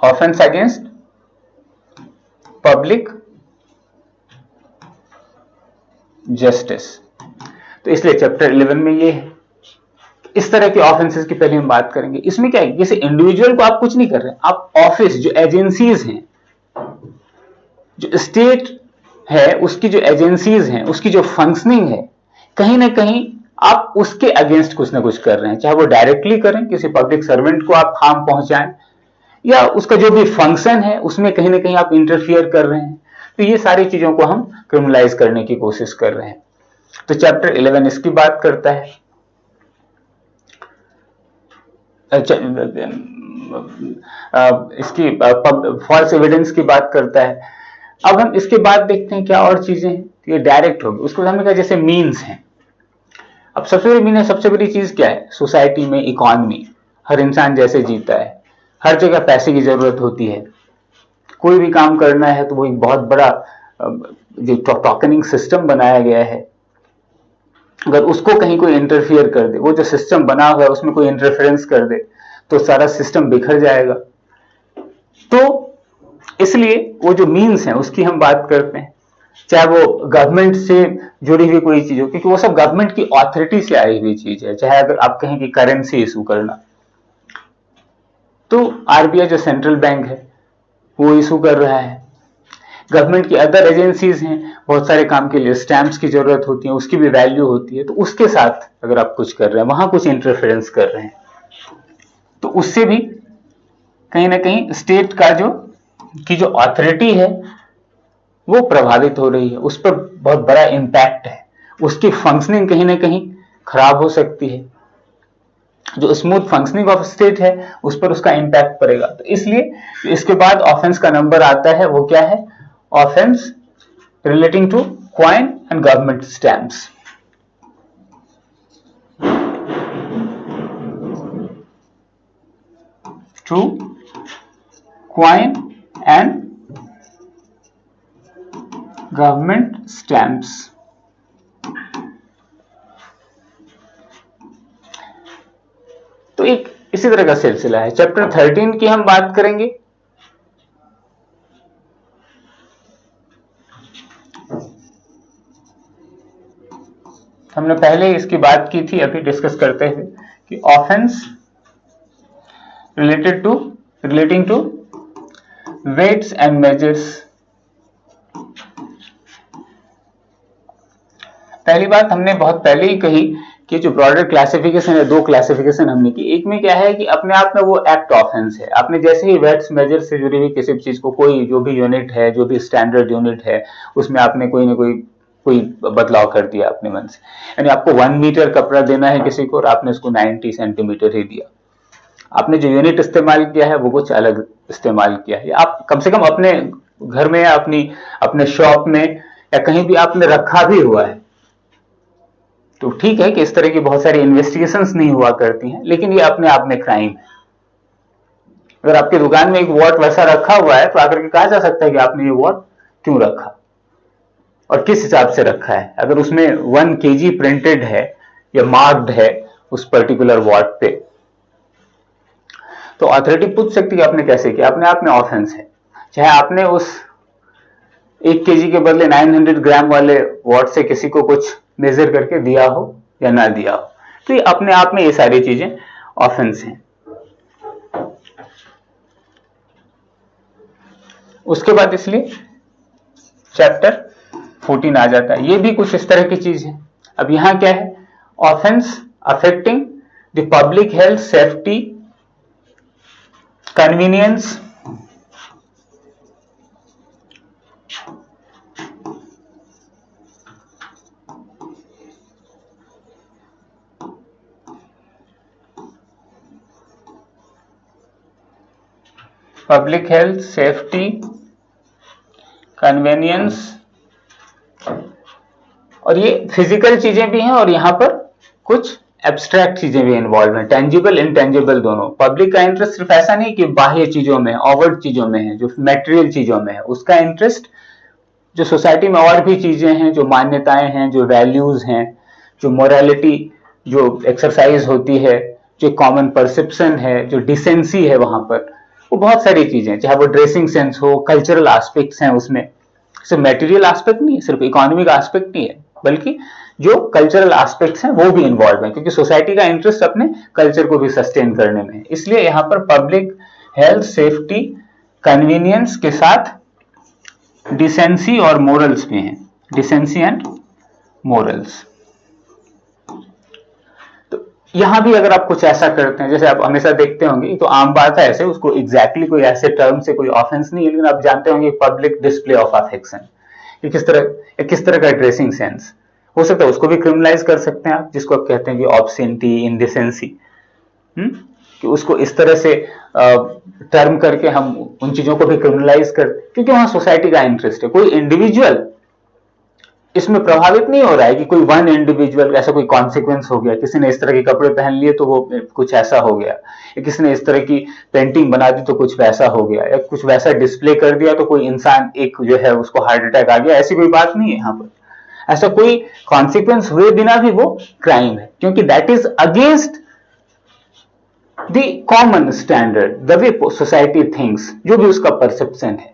A: offence against public justice. तो इसलिए चैप्टर 11 में ये है। इस तरह के ऑफेंसेस की पहले हम बात करेंगे। इसमें क्या है, जैसे इंडिविजुअल को आप कुछ नहीं कर रहे, आप ऑफिस जो एजेंसीज हैं, जो स्टेट है उसकी जो एजेंसीज हैं, उसकी जो फंक्शनिंग है, कहीं ना कहीं आप उसके अगेंस्ट कुछ ना कुछ कर रहे हैं, चाहे वो डायरेक्टली करें, किसी पब्लिक सर्वेंट को आप हार्म पहुंचाएं, या उसका जो भी फंक्शन है उसमें कहीं ना कहीं आप इंटरफियर कर रहे हैं। तो ये सारी चीजों को हम क्रिमिनलाइज करने की कोशिश कर रहे हैं। तो चैप्टर 11 इसकी बात करता है। इसकी फॉल्स एविडेंस की बात करता है। अब हम इसके बाद देखते हैं क्या और चीजें हैं। ये डायरेक्ट होगी, उसको हमने कहा जैसे मीन्स हैं। अब सबसे बड़ी मीन है, सबसे बड़ी चीज क्या है, सोसाइटी में इकोनॉमी, हर इंसान जैसे जीता है, हर जगह पैसे की जरूरत होती है, कोई भी काम करना है तो वो एक बहुत बड़ा जो टोकनिंग सिस्टम बनाया गया है, अगर उसको कहीं कोई इंटरफियर कर दे, वो जो सिस्टम बना हुआ है उसमें कोई इंटरफेरेंस कर दे तो सारा सिस्टम बिखर जाएगा। तो इसलिए वो जो मीन्स हैं उसकी हम बात करते हैं, चाहे वो गवर्नमेंट से जुड़ी हुई कोई चीज हो, क्योंकि वो सब गवर्नमेंट की ऑथोरिटी से आई हुई चीज है। चाहे अगर आप कहें कि करेंसी इशू करना, तो आरबीआई जो सेंट्रल बैंक है वो इशू कर रहा है। गवर्नमेंट की अदर एजेंसीज हैं, बहुत सारे काम के लिए स्टैंप्स की जरूरत होती है, उसकी भी वैल्यू होती है, तो उसके साथ अगर आप कुछ कर रहे हैं, वहां कुछ इंटरफेरेंस कर रहे हैं, तो उससे भी कहीं ना कहीं स्टेट का जो अथॉरिटी है वो प्रभावित हो रही है, उस पर बहुत बड़ा इम्पैक्ट है, उसकी फंक्शनिंग कहीं ना कहीं खराब हो सकती है, जो स्मूथ फंक्शनिंग ऑफ स्टेट है उस पर उसका इम्पैक्ट पड़ेगा। तो इसलिए इसके बाद ऑफेंस का नंबर आता है, वो क्या है, offence relating to coin and government stamps. To coin and government stamps. तो एक इसी तरह का सिलसिला है। चैप्टर 13 की हम बात करेंगे। हमने पहले इसकी बात की थी अभी डिस्कस करते हुए कि offence relating to weights and measures. पहली बात हमने बहुत पहले ही कही कि जो ब्रॉडर क्लासिफिकेशन है, दो क्लासिफिकेशन हमने की। एक में क्या है कि अपने आप में वो एक्ट ऑफेंस है, आपने जैसे ही वेट्स मेजर से जुड़ी हुई किसी भी चीज को, कोई जो भी यूनिट है, जो भी स्टैंडर्ड यूनिट है, उसमें आपने कोई ना कोई बदलाव कर दिया अपने मन से, यानी आपको 1 मीटर कपड़ा देना है किसी को और आपने उसको 90 सेंटीमीटर ही दिया, आपने जो यूनिट इस्तेमाल किया है वो कुछ अलग इस्तेमाल किया है। आप कम से कम अपने घर में या अपने शॉप में या कहीं भी आपने रखा भी हुआ है, तो ठीक है कि इस तरह की बहुत सारी इन्वेस्टिगेशंस नहीं हुआ करती हैं, लेकिन ये अपने आप में क्राइम है। अगर आपकी दुकान में एक वॉट वैसा रखा हुआ है तो आकर के कहा जा सकता है कि आपने ये वॉट क्यों रखा और किस हिसाब से रखा है। अगर उसमें 1 kg प्रिंटेड है या मार्क्ड है उस पर्टिकुलर वॉट पे, तो अथॉरिटी पूछ सकती है आपने कैसे किया, अपने आप में ऑफेंस है। चाहे आपने उस 1 kg के बदले 900 ग्राम वाले वॉट से किसी को कुछ मेजर करके दिया हो या ना दिया हो, तो ये अपने आप में ये सारी चीजें ऑफेंस हैं। उसके बाद इसलिए चैप्टर 14 आ जाता है, ये भी कुछ इस तरह की चीज है। अब यहां क्या है, offence affecting the public health, safety, convenience public health, safety, convenience, और ये फिजिकल चीजें भी हैं और यहां पर कुछ एब्स्ट्रैक्ट चीजें भी इन्वॉल्व हैं, टेंजिबल इनटेंजिबल दोनों। पब्लिक का इंटरेस्ट सिर्फ ऐसा नहीं कि बाह्य चीजों में, ओवर्ट चीजों में है, जो मेटेरियल चीजों में है, उसका इंटरेस्ट जो सोसाइटी में और भी चीजें हैं, जो मान्यताएं हैं, जो वैल्यूज हैं, जो मोरालिटी जो एक्सरसाइज होती है, जो कॉमन परसेप्शन है, जो डिसेंसी है वहां पर, वो बहुत सारी चीजें, चाहे वो ड्रेसिंग सेंस हो, कल्चरल एस्पेक्ट्स हैं उसमें, सिर्फ मेटेरियल एस्पेक्ट नहीं है, सिर्फ इकोनॉमिक एस्पेक्ट नहीं है, बल्कि जो कल्चरल एस्पेक्ट्स हैं वो भी इन्वॉल्व हैं, क्योंकि सोसाइटी का इंटरेस्ट अपने कल्चर को भी सस्टेन करने में है। इसलिए यहां पर पब्लिक हेल्थ, सेफ्टी, कन्वीनियंस के साथ डिसेंसी और मोरल्स भी हैं, डिसेंसी एंड मोरल्स। तो यहां भी अगर आप कुछ ऐसा करते हैं, जैसे आप हमेशा देखते होंगे, तो आम बात है, ऐसे उसको एग्जैक्टली कोई ऐसे टर्म से कोई ऑफेंस नहीं है, लेकिन आप जानते होंगे पब्लिक डिस्प्ले ऑफ अफेक्शन, किस तरह का ड्रेसिंग सेंस हो सकता है, उसको भी क्रिमिनलाइज कर सकते हैं आप, जिसको आप कहते हैं कि ऑब्सेंटी, इंडिसेंसी, कि उसको इस तरह से टर्म करके हम उन चीजों को भी क्रिमिनलाइज कर, क्योंकि वहां सोसाइटी का इंटरेस्ट है। कोई इंडिविजुअल इसमें प्रभावित नहीं हो रहा है कि कोई वन इंडिविजुअल ऐसा कोई कॉन्सिक्वेंस हो गया, किसी ने इस तरह के कपड़े पहन लिए तो वो कुछ ऐसा हो गया, या किसी ने इस तरह की पेंटिंग बना दी तो कुछ वैसा हो गया, या कुछ वैसा डिस्प्ले कर दिया तो कोई इंसान एक जो है उसको हार्ट अटैक आ गया, ऐसी कोई बात नहीं है यहाँ पर। ऐसा कोई कॉन्सिक्वेंस हुए बिना भी वो क्राइम है, क्योंकि that is against the common standard, the way society thinks, जो भी उसका परसेप्शन है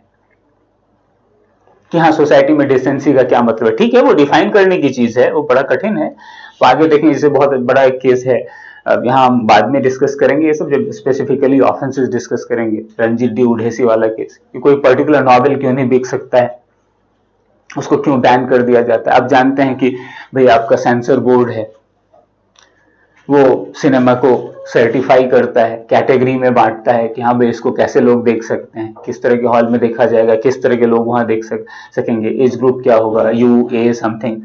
A: कि हाँ सोसाइटी में डिसेंसी का क्या मतलब है। ठीक है, वो डिफाइन करने की चीज है, वो बड़ा कठिन है, तो आगे देखें, जैसे बहुत बड़ा एक केस है, यहाँ हम बाद में डिस्कस करेंगे ये सब, जब स्पेसिफिकली ऑफेंसेस डिस्कस करेंगे, रणजीत डी उढ़ेसी वाला केस, कि कोई पर्टिकुलर नॉवेल क्यों नहीं बिक सकता है, उसको क्यों बैन कर दिया जाता है। आप जानते हैं कि भाई आपका सेंसर बोर्ड है, वो सिनेमा को सर्टिफाई करता है, कैटेगरी में बांटता है कि हाँ भाई इसको कैसे लोग देख सकते हैं, किस तरह के हॉल में देखा जाएगा, किस तरह के लोग वहां देख सकेंगे, एज ग्रुप क्या होगा, यू ए समथिंग,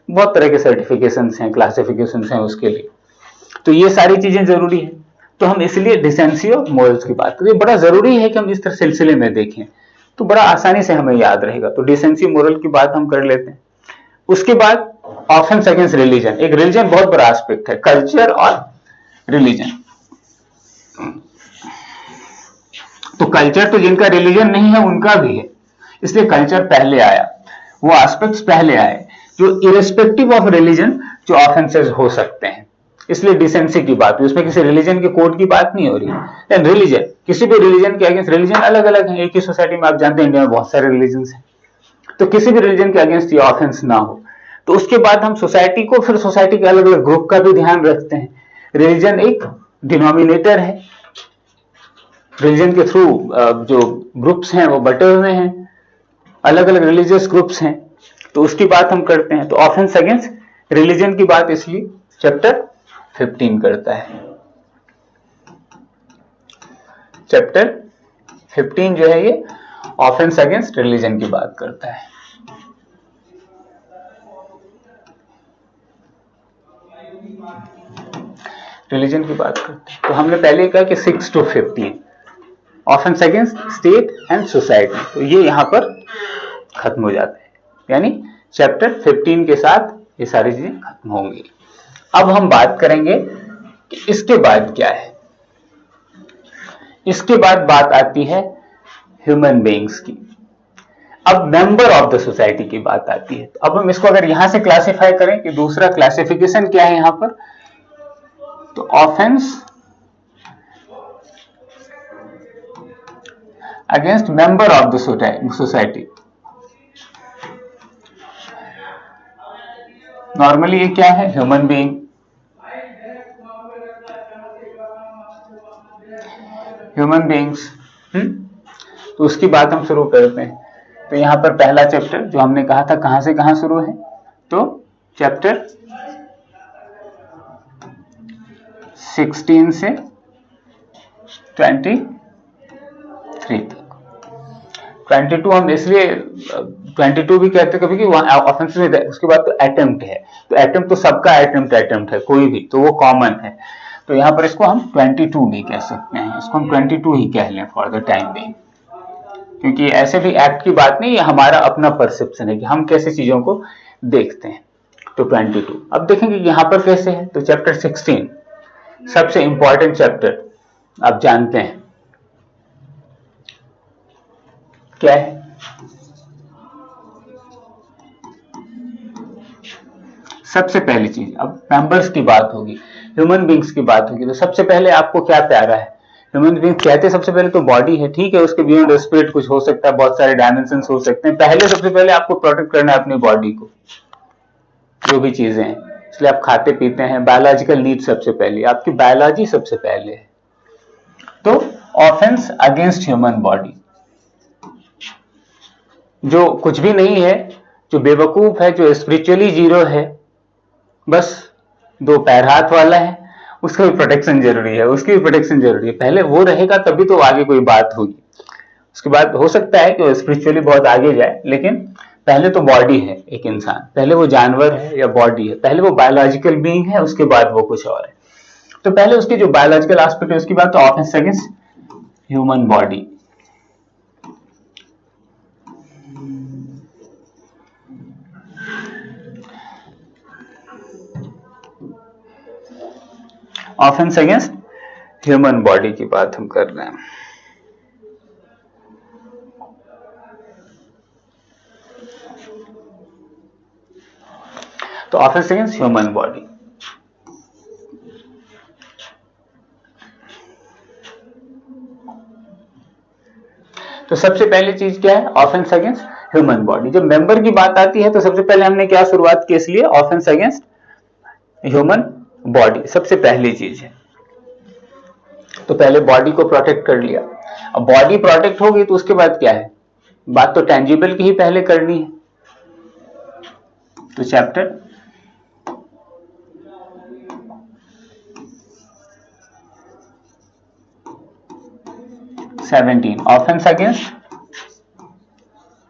A: बहुत तरह के सर्टिफिकेशंस हैं, क्लासिफिकेशंस हैं उसके लिए। तो ये सारी चीजें जरूरी है, तो हम इसलिए डिसेंसी और मोरल्स की बात करें, बड़ा जरूरी है कि हम इस तरह सिलसिले में देखें, तो बड़ा आसानी से हमें याद रहेगा। तो डिसेंसी मोरल की बात हम कर लेते हैं। उसके बाद ऑफेंस अगेंस्ट रिलीजन, एक रिलीजन बहुत बड़ा एस्पेक्ट है, कल्चर और रिलीजन। तो कल्चर तो जिनका रिलीजन नहीं है उनका भी है, इसलिए कल्चर पहले आया, वो एस्पेक्ट्स पहले आए जो इरेस्पेक्टिव ऑफ रिलीजन जो ऑफेंसेस हो सकते हैं। इसलिए डिसेंसी की बात, उसमें किसी रिलीजन के कोड की बात नहीं हो रही है। रिलीजन, किसी भी रिलीजन के अगेंस्ट, रिलीजन अलग अलग है, एक ही सोसाइटी में आप जानते हैं इंडिया में बहुत सारे रिलीजन हैं, तो किसी भी रिलीजन के अगेंस्ट ये ऑफेंस ना हो। तो उसके बाद हम सोसाइटी को, फिर सोसाइटी के अलग अलग ग्रुप का भी ध्यान रखते हैं। रिलीजन एक डिनोमिनेटर है, रिलीजन के थ्रू जो ग्रुप्स हैं वो बटे हुए हैं, अलग अलग रिलीजियस ग्रुप्स हैं, तो उसकी बात हम करते हैं। तो ऑफेंस अगेंस्ट रिलीजन की बात इसलिए चैप्टर 15 करता है। चैप्टर 15 जो है ये ऑफेंस अगेंस्ट रिलीजन की बात करता है। रिलीजन की बात करते हैं, तो हमने पहले कहा कि 6 to 15 offence against state and society, तो ये यहां पर खत्म हो जाता है, यानी चैप्टर 15 के साथ ये सारी चीजें खत्म होंगी। अब हम बात करेंगे कि इसके बाद क्या है। इसके बाद बात आती है ह्यूमन बीइंग्स की, अब मेंबर ऑफ द सोसाइटी की बात आती है। तो अब हम इसको अगर यहां से क्लासिफाई करें कि दूसरा क्लासिफिकेशन क्या है यहां पर, तो offence against member of the society, normally ये क्या है, ह्यूमन बीइंग, ह्यूमन बीइंग्स। तो उसकी बात हम शुरू करते हैं। तो यहां पर पहला चैप्टर जो हमने कहा था कहां से कहां शुरू है, तो चैप्टर 16 से 23 तक। 22 हम इसलिए 22 भी कहते कभी कि वहां ऑफेंस में, उसके बाद तो अटेम्प्ट है, तो अटेम्प्ट तो सबका अटेम्प्ट है, कोई भी, तो वो कॉमन है। तो यहाँ पर इसको हम 22 भी कह सकते हैं, इसको हम 22 ही कह लें फॉर द टाइम बीइंग, क्योंकि ऐसे भी एक्ट की बात नहीं, ये हमारा अपना परसेप्शन है कि हम कैसे चीजों को देखते हैं। तो 22 अब देखेंगे यहाँ पर कैसे है। तो चैप्टर 16 सबसे इंपॉर्टेंट चैप्टर आप जानते हैं क्या है? सबसे पहली चीज, अब मेंबर्स की बात होगी, ह्यूमन बींग्स की बात होगी, तो सबसे पहले आपको क्या प्यारा है? ह्यूमन बींग कहते सबसे पहले तो बॉडी है, ठीक है, उसके बियॉन्ड स्पिरिट कुछ हो सकता है, बहुत सारे डायमेंशन हो सकते हैं। पहले सबसे पहले आपको प्रोटेक्ट करना है अपनी बॉडी को, जो भी चीजें हैं, इसलिए आप खाते पीते हैं। बायोलॉजिकल नीड सबसे पहले, आपकी बायोलॉजी सबसे पहले है। तो ऑफेंस अगेंस्ट ह्यूमन बॉडी, जो कुछ भी नहीं है, जो बेवकूफ है, जो स्पिरिचुअली जीरो है, बस 2 पैर हाथ वाला है, उसका भी प्रोटेक्शन जरूरी है, उसकी भी प्रोटेक्शन जरूरी है। पहले वो रहेगा तभी तो आगे कोई बात होगी। उसके बाद हो सकता है कि वो स्पिरिचुअली बहुत आगे जाए, लेकिन पहले तो बॉडी है एक इंसान, पहले वो जानवर है या बॉडी है, पहले वो बायोलॉजिकल बीइंग है, उसके बाद वो कुछ और है। तो पहले उसकी जो बायोलॉजिकल एस्पेक्ट है उसकी बात, तो offence against human body. Offence against human body की बात हम कर रहे हैं। तो ऑफेंस अगेंस्ट ह्यूमन बॉडी, तो सबसे पहली चीज क्या है? Offence against human body. जब मेंबर की बात आती है तो सबसे पहले हमने क्या शुरुआत की, इसलिए ऑफेंस अगेंस्ट ह्यूमन बॉडी सबसे पहली चीज है। तो पहले बॉडी को प्रोटेक्ट कर लिया। अब बॉडी प्रोटेक्ट होगी तो उसके बाद क्या है? बात तो टेंजिबल की ही पहले करनी है। तो चैप्टर 17 ऑफेंस अगेंस्ट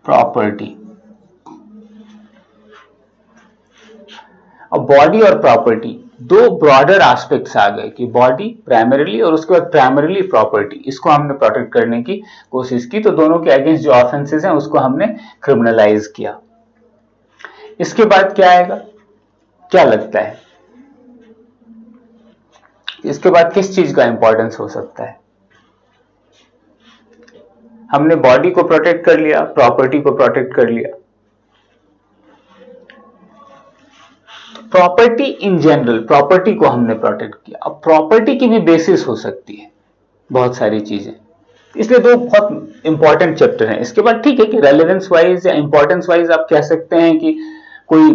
A: प्रॉपर्टी। अब बॉडी और प्रॉपर्टी दो ब्रॉडर एस्पेक्ट्स आ गए कि बॉडी प्राइमरीली और उसके बाद प्राइमरीली प्रॉपर्टी, इसको हमने प्रोटेक्ट करने की कोशिश की। तो दोनों के अगेंस्ट जो ऑफेंसेस हैं उसको हमने क्रिमिनलाइज किया। इसके बाद क्या आएगा, क्या लगता है इसके बाद किस चीज का इंपॉर्टेंस हो सकता है? हमने बॉडी को प्रोटेक्ट कर लिया, प्रॉपर्टी को प्रोटेक्ट कर लिया। प्रॉपर्टी इन जनरल, प्रॉपर्टी को हमने प्रोटेक्ट किया। अब प्रॉपर्टी की भी बेसिस हो सकती है बहुत सारी चीजें, इसलिए दो बहुत इंपॉर्टेंट चैप्टर हैं। इसके बाद ठीक है कि रेलेवेंस वाइज या इंपॉर्टेंस वाइज आप कह सकते हैं कि कोई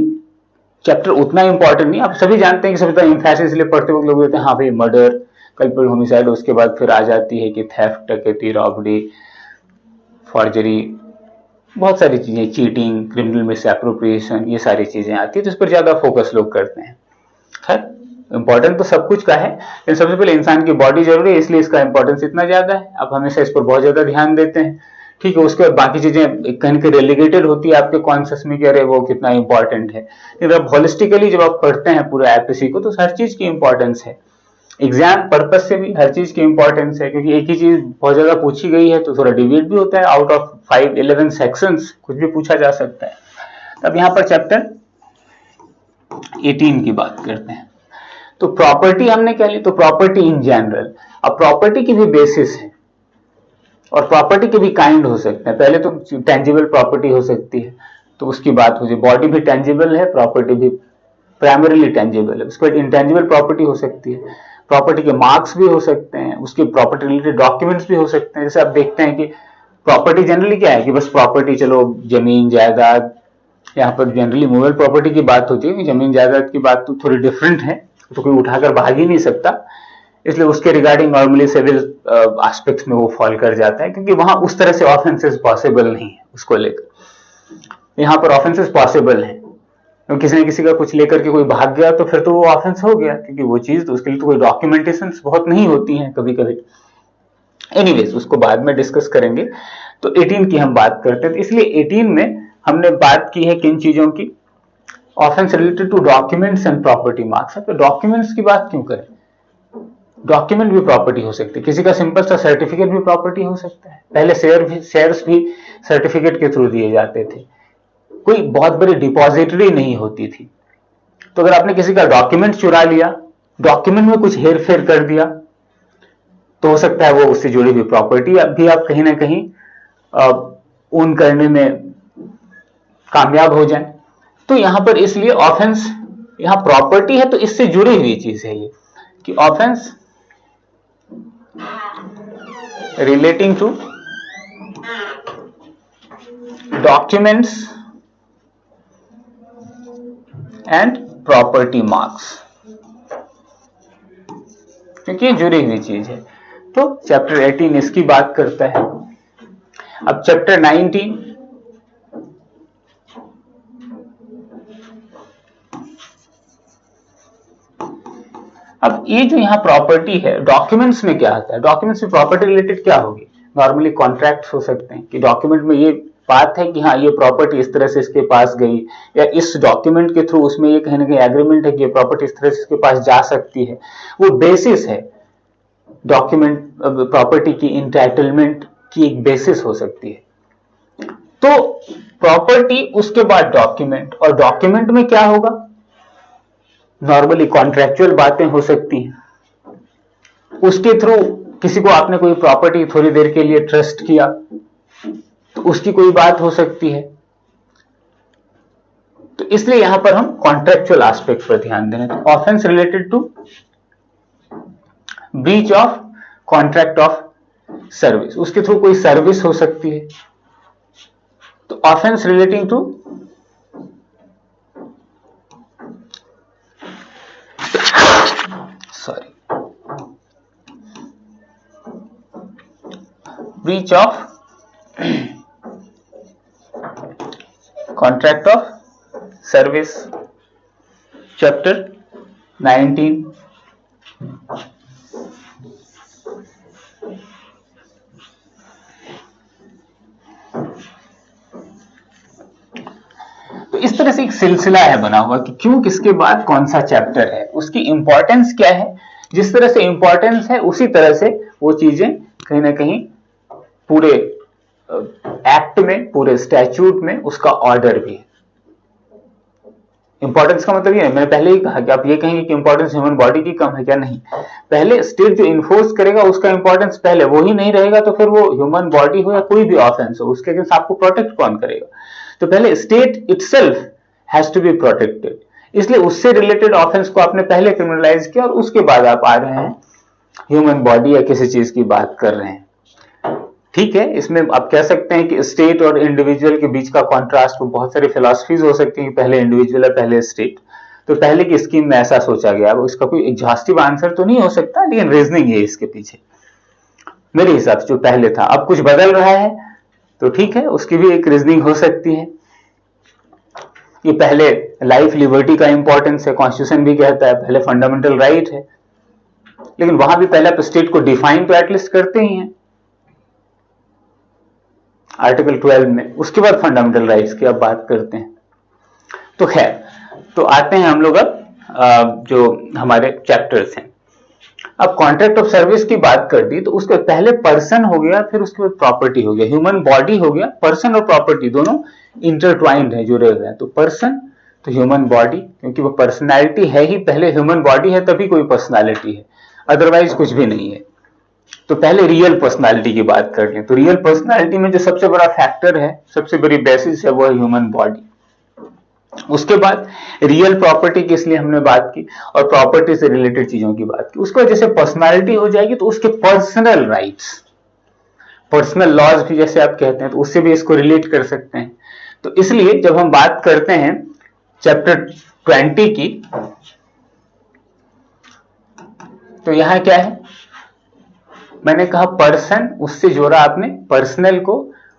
A: चैप्टर उतना इंपॉर्टेंट नहीं। आप सभी जानते हैं कि सभी इंफेसिस इसलिए पढ़ते वक्त लोग कहते हैं हाँ भाई मर्डर, कल्पिट होमिसाइड, उसके बाद फिर आ जाती है कि थेफ्ट, डकैती, रॉबरी, फॉर्जरी, बहुत सारी चीजें, चीटिंग, क्रिमिनल मिसएप्रोप्रिएशन, ये सारी चीजें आती है, तो इस पर ज्यादा फोकस लोग करते हैं। खैर इंपॉर्टेंट तो सब कुछ का है, लेकिन सबसे पहले इंसान की बॉडी जरूरी है, इसलिए इसका इंपॉर्टेंस इतना ज्यादा है। आप हमेशा इस पर बहुत ज्यादा ध्यान देते हैं, ठीक है। उसके बाद बाकी चीजें कहीं कहीं रेलिगेटेड होती है आपके कॉन्शियस में कि अरे वो कितना इंपॉर्टेंट है। लेकिन अब होलिस्टिकली जब आप पढ़ते हैं पूरा एपीसी को, तो हर चीज की इंपॉर्टेंस है। एग्जाम पर्पज से भी हर चीज की इंपॉर्टेंस है, क्योंकि एक ही चीज बहुत ज्यादा पूछी गई है तो थोड़ा डिविएट भी होता है। आउट ऑफ 5-11 सेक्शंस कुछ भी पूछा जा सकता है। तब यहां पर चैप्टर 18 की बात करते हैं। तो प्रॉपर्टी हमने कह ली, तो प्रॉपर्टी इन जनरल। अब प्रॉपर्टी की भी बेसिस है और प्रॉपर्टी के भी काइंड हो सकते हैं। पहले तो टेंजिबल प्रॉपर्टी हो सकती है, तो उसकी बात हो जाए। बॉडी भी टेंजिबल है, प्रॉपर्टी भी प्राइमरीली टेंजिबल है। उसके बाद इंटेंजिबल प्रॉपर्टी हो सकती है, प्रॉपर्टी के मार्क्स भी हो सकते हैं, उसके प्रॉपर्टी रिलेटेड डॉक्यूमेंट्स भी हो सकते हैं। जैसे आप देखते हैं कि प्रॉपर्टी जनरली क्या है कि बस प्रॉपर्टी, चलो जमीन जायदाद, यहाँ पर जनरली मूवेबल प्रॉपर्टी की बात होती है कि जमीन जायदाद की बात तो थोड़ी डिफरेंट है, तो कोई उठाकर भाग ही नहीं सकता, इसलिए उसके रिगार्डिंग नॉर्मली सिविल एस्पेक्ट्स में वो फॉल कर जाता है, क्योंकि वहां उस तरह से ऑफेंसेस पॉसिबल नहीं है उसको लेकर। यहाँ पर ऑफेंसेस पॉसिबल है, तो किसी ने किसी का कुछ लेकर के कोई भाग गया तो फिर तो वो ऑफेंस हो गया, क्योंकि वो चीज तो उसके लिए तो कोई डॉक्यूमेंटेशन बहुत नहीं होती है कभी कभी। एनीवेज उसको बाद में डिस्कस करेंगे। तो 18 की हम बात करते हैं, तो इसलिए 18 में हमने बात की है किन चीजों की? Offence related to documents and property marks. तो डॉक्यूमेंट्स की बात क्यों करें? डॉक्यूमेंट भी प्रॉपर्टी हो सकती है, किसी का सिंपल सा सर्टिफिकेट भी प्रॉपर्टी हो सकता है। पहले शेयर्स भी सर्टिफिकेट के थ्रू दिए जाते थे, कोई बहुत बड़ी डिपॉजिटरी नहीं होती थी। तो अगर आपने किसी का डॉक्यूमेंट चुरा लिया, डॉक्यूमेंट में कुछ हेर फेर कर दिया, तो हो सकता है वो उससे जुड़ी हुई प्रॉपर्टी भी आप कहीं ना कहीं ओन करने में कामयाब हो जाए। तो यहां पर इसलिए ऑफेंस, यहां प्रॉपर्टी है तो इससे जुड़ी हुई चीज है ये, कि offence relating to documents and property marks, क्योंकि ये जुड़ी हुई चीज है। तो चैप्टर 18 इसकी बात करता है। अब चैप्टर 19, अब ये जो यहाँ प्रॉपर्टी है, डॉक्यूमेंट्स में क्या आता है, डॉक्यूमेंट्स में प्रॉपर्टी रिलेटेड क्या होगी, नॉर्मली कॉन्ट्रैक्ट्स हो सकते हैं कि डॉक्यूमेंट में ये बात है कि हाँ ये प्रॉपर्टी इस तरह से इसके पास गई, या इस डॉक्यूमेंट के थ्रू उसमें ये कहीं ना कहीं एग्रीमेंट है कि ये प्रॉपर्टी इस तरह से इसके पास जा सकती है, वो बेसिस है। डॉक्यूमेंट प्रॉपर्टी की इंटाइटलमेंट की एक बेसिस हो सकती है। तो प्रॉपर्टी, उसके बाद डॉक्यूमेंट, और डॉक्यूमेंट में क्या होगा, नॉर्मली कॉन्ट्रेक्चुअल बातें हो सकती हैं, उसके थ्रू किसी को आपने कोई प्रॉपर्टी थोड़ी देर के लिए ट्रस्ट किया तो उसकी कोई बात हो सकती है। तो इसलिए यहां पर हम कॉन्ट्रेक्चुअल एस्पेक्ट पर ध्यान दें। तो offence related to breach of contract of service, उसके थ्रू कोई सर्विस हो सकती है। तो offence relating to breach of contract of service, chapter 19। तो इस तरह से एक सिलसिला है बना हुआ कि क्यों किसके बाद कौन सा चैप्टर है, उसकी इंपॉर्टेंस क्या है। जिस तरह से इंपॉर्टेंस है उसी तरह से वो चीजें कहीं ना कहीं पूरे एक्ट में, पूरे स्टैट्यूट में उसका ऑर्डर भी है। इंपॉर्टेंस का मतलब ये है, मैंने पहले ही कहा कि आप ये कहेंगे कि इंपॉर्टेंस ह्यूमन बॉडी की कम है क्या, नहीं। पहले स्टेट जो इन्फोर्स करेगा उसका इंपॉर्टेंस पहले, वो ही नहीं रहेगा तो फिर वो ह्यूमन बॉडी हो या कोई भी ऑफेंस हो, उसके अगेंस्ट आपको प्रोटेक्ट कौन करेगा। तो पहले state itself has to be protected, इसलिए उससे रिलेटेड ऑफेंस को आपने पहले क्रिमिनलाइज किया और उसके बाद आप आ रहे हैं ह्यूमन बॉडी या किसी चीज की बात कर रहे हैं। ठीक है, इसमें आप कह सकते हैं कि स्टेट और इंडिविजुअल के बीच का कॉन्ट्रास्ट, वो बहुत सारी फिलॉसफीज हो सकती हैं कि पहले इंडिविजुअल है पहले स्टेट। तो पहले की स्कीम में ऐसा सोचा गया, अब इसका कोई एग्जॉस्टिव आंसर तो नहीं हो सकता, लेकिन रीजनिंग है इसके पीछे मेरे हिसाब से। जो पहले था अब कुछ बदल रहा है तो ठीक है, उसकी भी एक रीजनिंग हो सकती है। ये पहले लाइफ लिबर्टी का इंपॉर्टेंस है, कॉन्स्टिट्यूशन भी कहता है पहले फंडामेंटल राइट है, लेकिन वहां भी पहले आप स्टेट को डिफाइन तो एटलीस्ट करते ही हैं आर्टिकल 12 में, उसके बाद फंडामेंटल राइट्स की आप बात करते हैं। तो खैर, तो आते हैं हम लोग अब जो हमारे चैप्टर्स हैं। अब कॉन्ट्रैक्ट ऑफ सर्विस की बात कर दी तो उसके पहले पर्सन हो गया, फिर उसके बाद प्रॉपर्टी हो गया, ह्यूमन बॉडी हो गया, पर्सन और प्रॉपर्टी दोनों इंटरट्वाइंड है, जुड़े हुए हैं। तो पर्सन तो ह्यूमन बॉडी, क्योंकि वो पर्सनैलिटी है ही, पहले ह्यूमन बॉडी है तभी कोई पर्सनैलिटी है, अदरवाइज कुछ भी नहीं है। तो पहले रियल पर्सनालिटी की बात कर लें, तो रियल पर्सनालिटी में जो सबसे बड़ा फैक्टर है, सबसे बड़ी बेसिस है, वो है ह्यूमन बॉडी। उसके बाद रियल प्रॉपर्टी की इसलिए हमने बात की, और प्रॉपर्टी से रिलेटेड चीजों की बात की। उसके बाद जैसे पर्सनालिटी हो जाएगी तो उसके पर्सनल राइट्स, पर्सनल लॉज भी जैसे आप कहते हैं, तो उससे भी इसको रिलेट कर सकते हैं। तो इसलिए जब हम बात करते हैं चैप्टर 20 की, तो यहां क्या है, मैंने कहा पर्सन, उससे जोड़ा आपने पर्सनल को,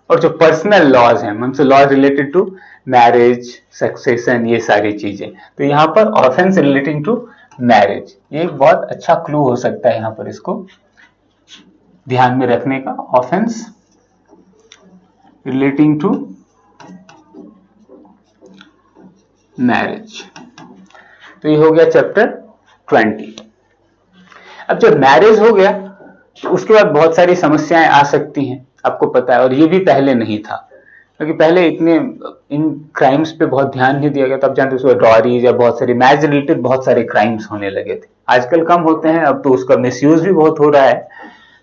A: और जो पर्सनल लॉज हैं, मतलब laws related to marriage, succession, ये सारी चीजें। तो यहां पर ऑफेंस रिलेटिंग टू मैरिज, ये एक बहुत अच्छा क्लू हो सकता है यहां पर, इसको ध्यान में रखने का। ऑफेंस रिलेटिंग टू मैरिज, तो ये हो गया चैप्टर 20। अब जब मैरिज हो गया तो उसके बाद बहुत सारी समस्याएं आ सकती हैं, आपको पता है, और ये भी पहले नहीं था, क्योंकि पहले इतने इन क्राइम्स पे बहुत ध्यान नहीं दिया गया। तब जानते हो डॉरीज या बहुत सारी मैरिज रिलेटेड बहुत सारे क्राइम्स होने लगे थे। आजकल कम होते हैं, अब तो उसका मिसयूज भी बहुत हो रहा है,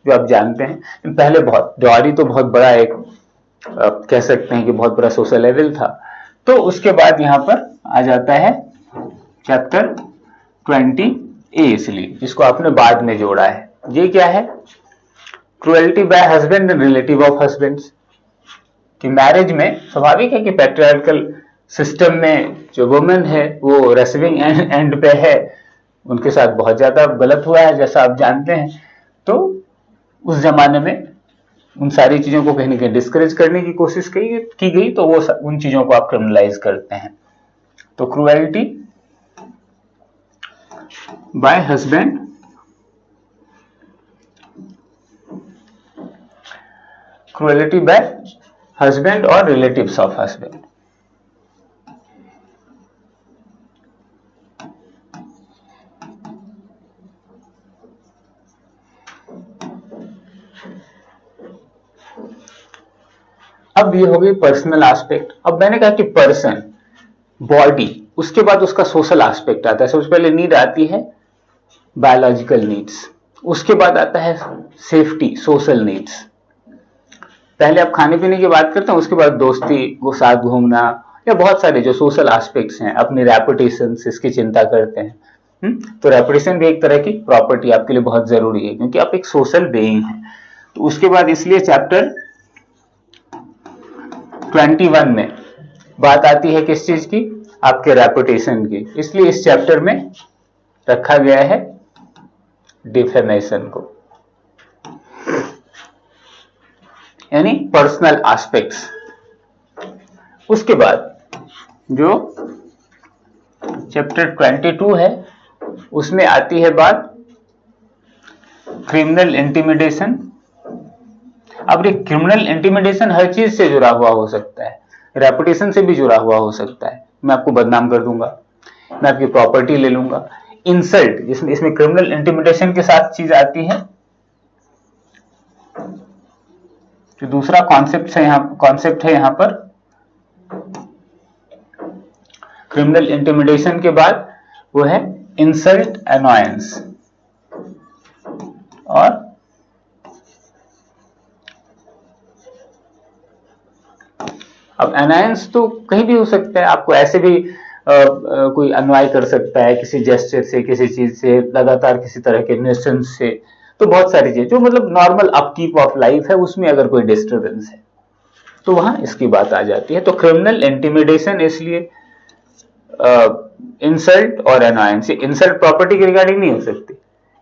A: जो आप जानते हैं। पहले बहुत डॉरी तो बहुत बड़ा एक कह सकते हैं कि बहुत बड़ा सोशल लेवल था। तो उसके बाद यहाँ पर आ जाता है चैप्टर 20A, इसलिए इसको आपने बाद में जोड़ा है। ये क्या है? Cruelty by husband and relative of husbands. कि मैरिज में स्वाभाविक है कि पैट्रियार्कल सिस्टम में जो वुमेन है वो रिसीविंग एंड पे है, उनके साथ बहुत ज्यादा गलत हुआ है, जैसा आप जानते हैं। तो उस जमाने में उन सारी चीजों को कहीं ना कहीं डिस्करेज करने की कोशिश की गई, तो वो उन चीजों को आप क्रिमिनलाइज करते हैं। तो cruelty by husband, cruelty by husband और रिलेटिव्स ऑफ हस्बैंड। अब ये हो गई पर्सनल एस्पेक्ट। अब मैंने कहा कि पर्सन, बॉडी, उसके बाद उसका सोशल एस्पेक्ट आता है। सबसे पहले नीड आती है बायोलॉजिकल नीड्स, उसके बाद आता है सेफ्टी, सोशल नीड्स। पहले आप खाने पीने की बात करते हैं, उसके बाद दोस्ती, वो साथ घूमना, या बहुत सारे जो सोशल एस्पेक्ट्स हैं, अपनी रेपुटेशन इसकी चिंता करते हैं। तो रेपुटेशन भी एक तरह की प्रॉपर्टी आपके लिए बहुत जरूरी है, क्योंकि आप एक सोशल बीइंग हैं। तो उसके बाद इसलिए चैप्टर 21 में बात आती है किस चीज की? आपके रेपुटेशन की। इसलिए इस चैप्टर में रखा गया है डिफेमेशन को, यानी पर्सनल एस्पेक्ट्स। उसके बाद जो चैप्टर 22 है उसमें आती है बात क्रिमिनल इंटिमिडेशन। अब ये क्रिमिनल इंटिमिडेशन हर चीज से जुड़ा हुआ हो सकता है, रेपुटेशन से भी जुड़ा हुआ हो सकता है। मैं आपको बदनाम कर दूंगा, मैं आपकी प्रॉपर्टी ले लूंगा। इंसल्ट, जिसमें इसमें क्रिमिनल इंटिमिडेशन के साथ चीज आती है। जो दूसरा कॉन्सेप्ट है यहां पर क्रिमिनल इंटिमिडेशन के बाद, वो है इंसल्ट अनॉयंस। और अब अनायंस तो कहीं भी हो सकता है, आपको ऐसे भी कोई अनवाय कर सकता है किसी जेस्चर से, किसी चीज से, लगातार किसी तरह के न्यूसेंस से। तो बहुत सारी चीज जो मतलब नॉर्मल अपकीप ऑफ लाइफ है, उसमें अगर कोई डिस्टर्बेंस है तो वहां इसकी बात आ जाती है। तो क्रिमिनल इंटिमिडेशन इसलिए इंसल्ट और अनायंस। इंसल्ट प्रॉपर्टी के रिगार्डिंग नहीं हो सकती,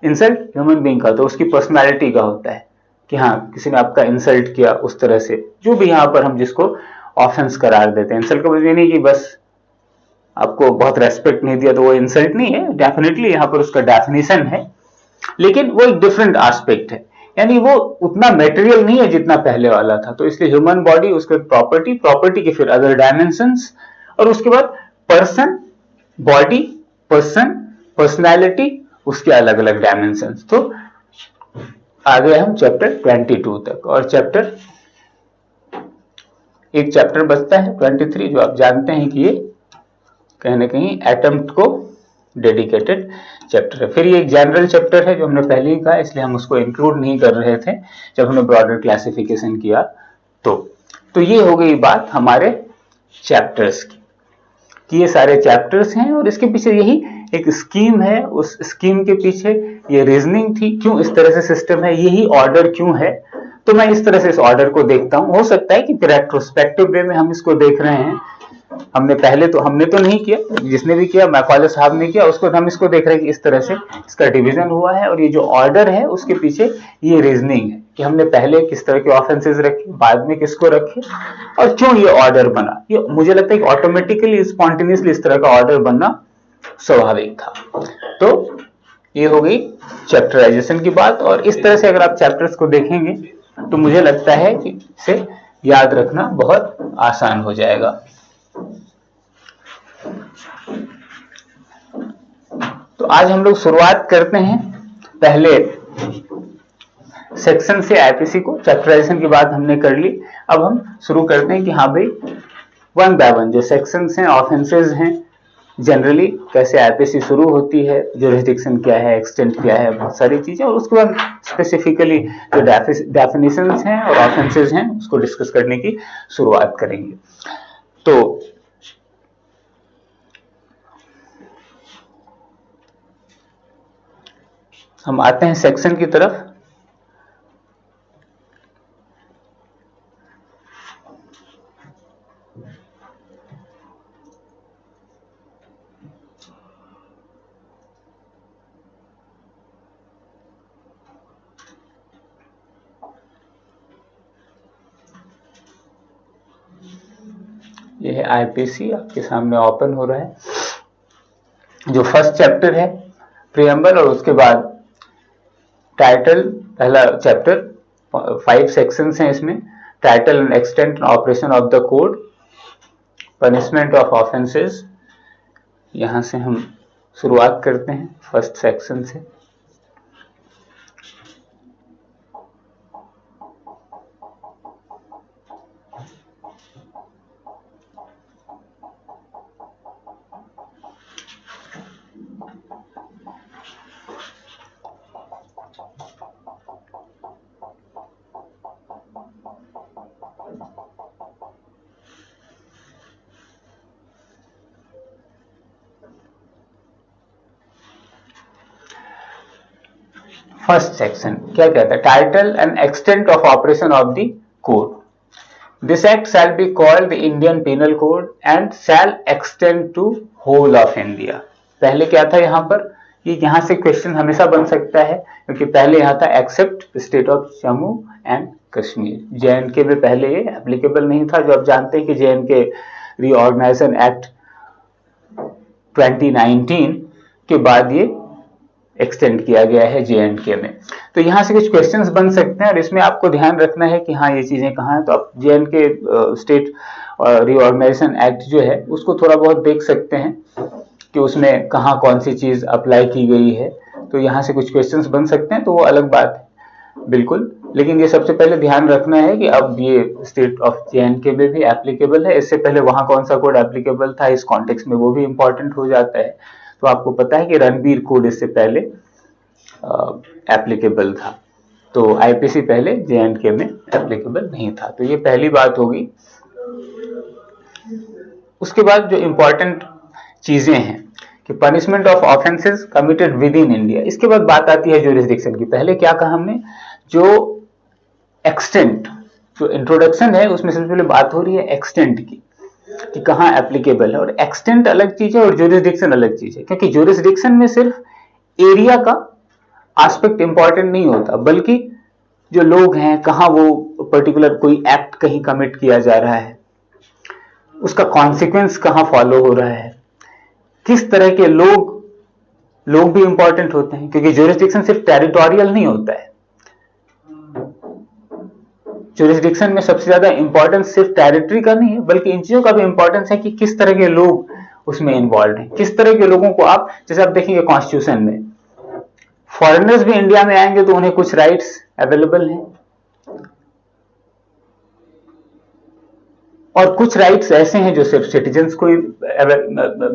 A: इंसल्ट ह्यूमन बीइंग का, तो उसकी पर्सनालिटी का होता है कि हाँ किसी ने आपका इंसल्ट किया उस तरह से, जो भी यहाँ पर हम जिसको ऑफेंस करार देते हैं। इंसल्ट का मतलब ये नहीं कि बस आपको बहुत रेस्पेक्ट नहीं दिया तो वो इंसल्ट नहीं है, डेफिनेटली यहाँ पर उसका डेफिनेशन है, लेकिन वो एक डिफरेंट एस्पेक्ट है, यानी वो उतना मटेरियल नहीं है जितना पहले वाला था। तो इसलिए ह्यूमन बॉडी, उसके प्रॉपर्टी, प्रॉपर्टी के फिर अदर डायमेंशंस, और उसके बाद पर्सन, बॉडी, पर्सन, पर्सनैलिटी, उसके अलग अलग डायमेंशंस। तो आ गए हम चैप्टर 22 तक, और एक चैप्टर बचता है 23, जो आप जानते हैं कि ये कहीं ना कहीं एटम्प्ट को डेडिकेटेड चैप्टर है। फिर ये एक जनरल चैप्टर है जो हमने पहले ही कहा, इसलिए हम उसको इंक्लूड नहीं कर रहे थे जब हमने ब्रॉडर क्लासिफिकेशन किया। तो ये हो गई बात हमारे चैप्टर्स की, कि ये सारे चैप्टर्स हैं और इसके पीछे यही एक स्कीम है। उस स्कीम के पीछे ये रीजनिंग थी, क्यों इस तरह से सिस्टम है, यही ऑर्डर क्यों है। तो मैं इस तरह से इस ऑर्डर को देखता हूं। हो सकता है कि रेट्रोस्पेक्टिव वे में हम इसको देख रहे हैं, हमने तो नहीं किया, जिसने भी किया मैकॉले साहब ने किया, उसको हम इसको देख रहे हैं कि इस तरह से इसका डिवीजन हुआ है। और ये जो ऑर्डर है उसके पीछे ये रीजनिंग है कि हमने पहले किस तरह के ऑफेंसेस रखे, बाद में किसको रखे, और क्यों ये ऑर्डर बना। ये मुझे लगता है कि ऑटोमेटिकली, स्पॉन्टेनियसली इस तरह का ऑर्डर बनना स्वाभाविक था। तो ये हो गई चैप्टराइजेशन की बात, और इस तरह से अगर आप चैप्टर्स को देखेंगे तो मुझे लगता है कि इसे याद रखना बहुत आसान हो जाएगा। तो आज हम लोग शुरुआत करते हैं पहले सेक्शन से आईपीसी को चैप्टराइजेशन की बात हमने कर ली। अब हम शुरू करते हैं कि हाँ भाई वन बाय वन जो सेक्शंस हैं, ऑफेंसेस हैं, जनरली कैसे आईपीसी शुरू होती है, जुरिस्डिक्शन क्या है, एक्सटेंट क्या है, बहुत सारी चीजें, और उसके बाद स्पेसिफिकली जो डेफिनेशंस हैं और ऑफेंसेस हैं उसको डिस्कस करने की शुरुआत करेंगे। तो हम आते हैं सेक्शन की तरफ। ये है आईपीसी, आपके सामने ओपन हो रहा है। जो फर्स्ट चैप्टर है प्रीएम्बल, और उसके बाद टाइटल, पहला चैप्टर, 5 सेक्शंस हैं इसमें। Title and extent and operation of the code, punishment of offences. यहां से हम शुरुआत करते हैं फर्स्ट सेक्शन से। फर्स्ट सेक्शन क्या कहता है? Title and extent of operation of the code. This act shall be called the Indian penal code and shall extend to whole of India. पहले क्या था यहाँ पर? ये यहाँ से क्वेश्चन हमेशा बन सकता है, क्योंकि पहले यहाँ था except state of Jammu and Kashmir. J and K में पहले ये एप्लीकेबल नहीं था। जो आप जानते हैं कि जेएनके रीऑर्गेनाइजेशन एक्ट 2019 के बाद ये एक्सटेंड किया गया है जेएनके में। तो यहाँ से कुछ क्वेश्चंस बन सकते हैं और इसमें आपको ध्यान रखना है कि हाँ ये चीजें कहाँ हैं। तो आप जेएनके स्टेट रीऑर्गेनाइजेशन एक्ट जो है उसको थोड़ा बहुत देख सकते हैं कि उसमें कहाँ कौन सी चीज अप्लाई की गई है। तो यहाँ से कुछ क्वेश्चंस बन सकते हैं, तो वो अलग बात है बिल्कुल। लेकिन ये सबसे पहले ध्यान रखना है कि अब ये स्टेट ऑफ जेएनके में भी एप्लीकेबल है। इससे पहले वहां कौन सा कोड एप्लीकेबल था, इस कॉन्टेक्स्ट में वो भी इंपॉर्टेंट हो जाता है। तो आपको पता है कि रणबीर कोड इससे पहले एप्लीकेबल था, तो आईपीसी पहले जेएनके में एप्लीकेबल नहीं था। तो ये पहली बात होगी। उसके बाद जो इंपॉर्टेंट चीजें हैं कि punishment of offences committed with in India. इसके बाद बात आती है जुरिस्डिक्शन की। पहले क्या कहा हमने? जो एक्सटेंट, जो इंट्रोडक्शन है उसमें सबसे पहले बात हो रही है एक्सटेंट की, कि कहाँ एप्लीकेबल है। और एक्सटेंट अलग चीज है और जुरिस्डिक्शन अलग चीज है, क्योंकि जुरिस्डिक्शन में सिर्फ एरिया का एस्पेक्ट इंपॉर्टेंट नहीं होता, बल्कि जो लोग हैं, कहाँ वो पर्टिकुलर कोई एक्ट कहीं कमिट किया जा रहा है, उसका कॉन्सिक्वेंस कहाँ फॉलो हो रहा है, किस तरह के लोग भी इंपॉर्टेंट होते हैं, क्योंकि जुरिस्डिक्शन सिर्फ टेरिटोरियल नहीं होता है। जुरिस्डिक्शन में सबसे ज्यादा इंपॉर्टेंस सिर्फ टेरिटरी का नहीं है, बल्कि इन चीजों का भी इंपॉर्टेंस है कि किस तरह के लोग उसमें इन्वॉल्व हैं, किस तरह के लोगों को आप, जैसे आप देखेंगे कॉन्स्टिट्यूशन में फॉरेनर्स भी इंडिया में आएंगे तो उन्हें कुछ राइट्स अवेलेबल हैं, और कुछ राइट्स ऐसे हैं जो सिर्फ सिटीजन्स को ही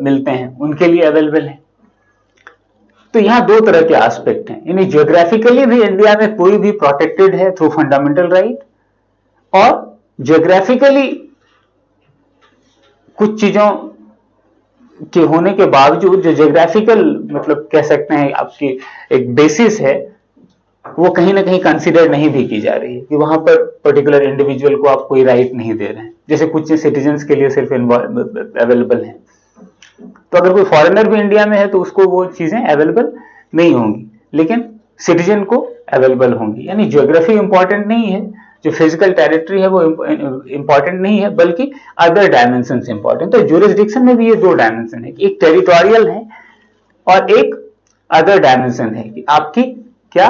A: मिलते हैं, उनके लिए अवेलेबल हैं। तो यहां दो तरह के एस्पेक्ट हैं, यानी ज्योग्राफिकली भी इंडिया में कोई भी प्रोटेक्टेड है थ्रू फंडामेंटल राइट, और ज्योग्राफिकली कुछ चीजों के होने के बावजूद जो ज्योग्राफिकल मतलब कह सकते हैं आपकी एक बेसिस है, वो कहीं ना कहीं कंसीडर नहीं भी की जा रही है, कि वहां पर पर्टिकुलर इंडिविजुअल को आप कोई राइट नहीं दे रहे हैं, जैसे कुछ सिटीजन्स के लिए सिर्फ अवेलेबल है। तो अगर कोई फॉरेनर भी इंडिया में है तो उसको वो चीजें अवेलेबल नहीं होंगी, लेकिन सिटीजन को अवेलेबल होंगी। यानी ज्योग्राफी इंपॉर्टेंट नहीं है, जो फिजिकल टेरिटरी है वो इंपॉर्टेंट नहीं है, बल्कि अदर डायमेंशन इंपॉर्टेंट। तो ज्यूरिसडिक्शन में भी ये दो डायमेंशन है, एक टेरिटोरियल है और एक अदर डायमेंशन है, कि आपकी क्या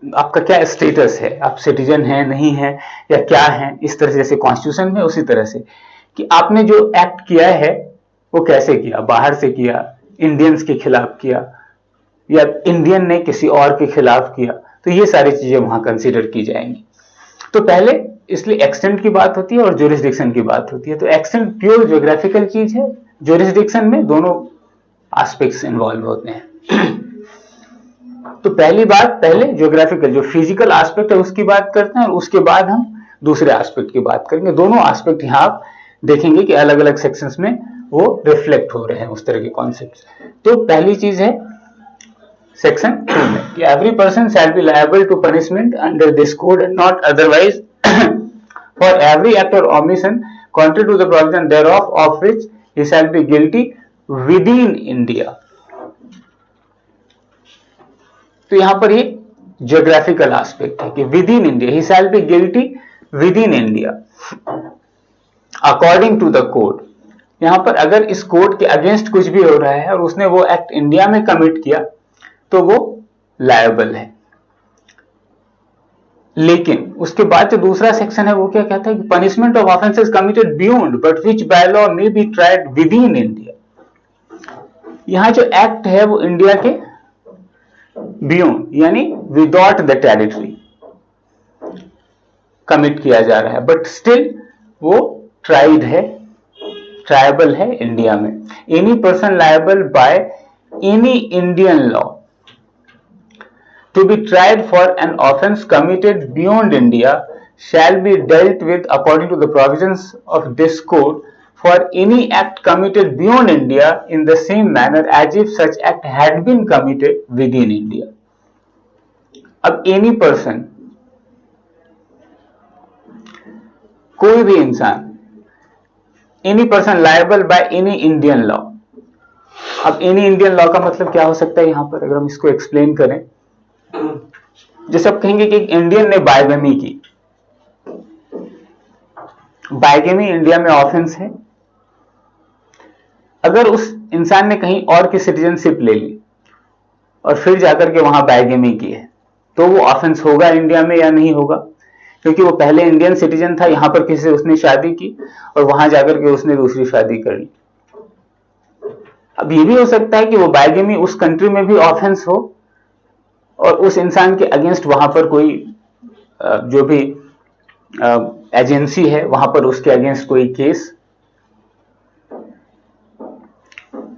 A: आपका क्या स्टेटस है, आप सिटीजन है नहीं है या क्या है, इस तरह से जैसे कॉन्स्टिट्यूशन में, उसी तरह से कि आपने जो एक्ट किया है वो कैसे किया, बाहर से किया, इंडियंस के खिलाफ किया, या इंडियन ने किसी और के खिलाफ किया, तो ये सारी चीजें वहां कंसीडर की जाएंगी। तो पहले इसलिए एक्सटेंट की बात होती है और ज्यूरिसडिक्शन की बात होती है। तो एक्सटेंट प्योर ज्योग्राफिकल चीज है, ज्यूरिसडिक्शन में दोनों एस्पेक्ट्स इन्वॉल्व होते हैं। तो पहली बात, पहले ज्योग्राफिकल जो फिजिकल एस्पेक्ट है उसकी बात करते हैं और उसके बाद हम दूसरे एस्पेक्ट की बात करेंगे। दोनों एस्पेक्ट यहाँ आप देखेंगे कि अलग अलग सेक्शंस में वो रिफ्लेक्ट हो रहे हैं उस तरह के कॉन्सेप्ट्स। तो पहली चीज है सेक्शन 2 में कि every person shall be liable to punishment under this code and not otherwise for every act or omission contrary to the provision thereof of which he shall be guilty within India। तो यहां पर ये geographical aspect है कि within India, he shall be guilty within India according to the code. यहां पर अगर इस कोड के अगेंस्ट कुछ भी हो रहा है और उसने वो एक्ट इंडिया में कमिट किया तो वो लायबल है। लेकिन उसके बाद जो दूसरा सेक्शन है वो क्या कहता है कि punishment of offences committed beyond but which by law may be tried with in India. यहां जो एक्ट है वो इंडिया के बियॉन्ड यानी विदाउट द टेरिटरी कमिट किया जा रहा है, बट स्टिल वो ट्राइड है, ट्रायबल है इंडिया में। Any person liable bye any Indian law to be tried for an offence committed beyond India shall be dealt with according to the provisions of this code for any act committed beyond India in the same manner as if such act had been committed within India। अब any person, कोई भी इंसान, any person liable by any Indian law। अब any Indian law का मतलब क्या हो सकता है यहां पर अगर हम इसको एक्सप्लेन करें, जैसे आप कहेंगे कि इंडियन ने बायगेमी की, बायगेमी इंडिया में ऑफेंस है। अगर उस इंसान ने कहीं और की सिटीजनशिप ले ली और फिर जाकर के वहां बायगेमी की है तो वो ऑफेंस होगा इंडिया में या नहीं होगा, क्योंकि वो पहले इंडियन सिटीजन था, यहां पर किसी से उसने शादी की और वहां जाकर के उसने दूसरी शादी कर ली। अब ये भी हो सकता है कि वो बायगेमी उस कंट्री में भी ऑफेंस हो और उस इंसान के अगेंस्ट वहां पर कोई जो भी एजेंसी है वहां पर उसके अगेंस्ट कोई केस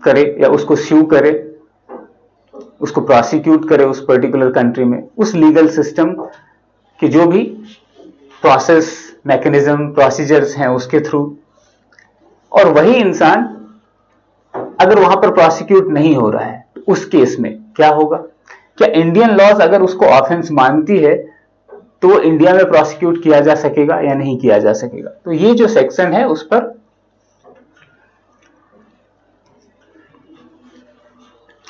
A: करे या उसको स्यू करे, उसको प्रोसिक्यूट करे उस पर्टिकुलर कंट्री में, उस लीगल सिस्टम की जो भी प्रोसेस मैकेनिज्म प्रोसीजर्स हैं उसके थ्रू। और वही इंसान अगर वहां पर प्रोसिक्यूट नहीं हो रहा है तो उस केस में क्या होगा, क्या इंडियन लॉज अगर उसको ऑफेंस मानती है तो वो इंडिया में प्रोसिक्यूट किया जा सकेगा या नहीं किया जा सकेगा। तो ये जो सेक्शन है उस पर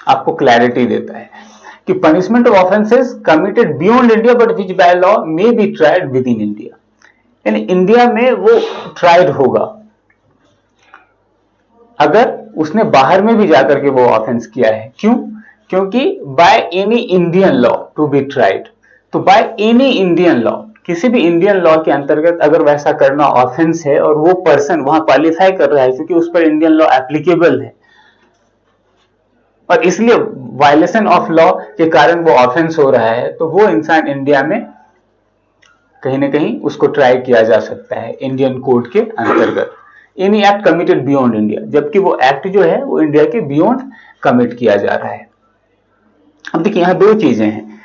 A: आपको क्लैरिटी देता है कि punishment of offences committed beyond India but which by law may be tried with in India, यानी इंडिया में वो ट्राइड होगा अगर उसने बाहर में भी जाकर के वो ऑफेंस किया है। क्यों? क्योंकि by any Indian law to be tried, तो बाय एनी इंडियन लॉ, किसी भी इंडियन लॉ के अंतर्गत अगर वैसा करना ऑफेंस है और वो पर्सन वहां क्वालिफाई कर रहा है क्योंकि उस पर इंडियन लॉ एप्लीकेबल है और इसलिए वायलेशन ऑफ लॉ के कारण वो ऑफेंस हो रहा है, तो वो इंसान इंडिया में कहीं ना कहीं उसको ट्राई किया जा सकता है इंडियन कोड के अंतर्गत, any act committed beyond India, जबकि वो एक्ट जो है वो इंडिया के बियॉन्ड कमिट किया जा रहा है। अब देखिए यहां दो चीजें हैं,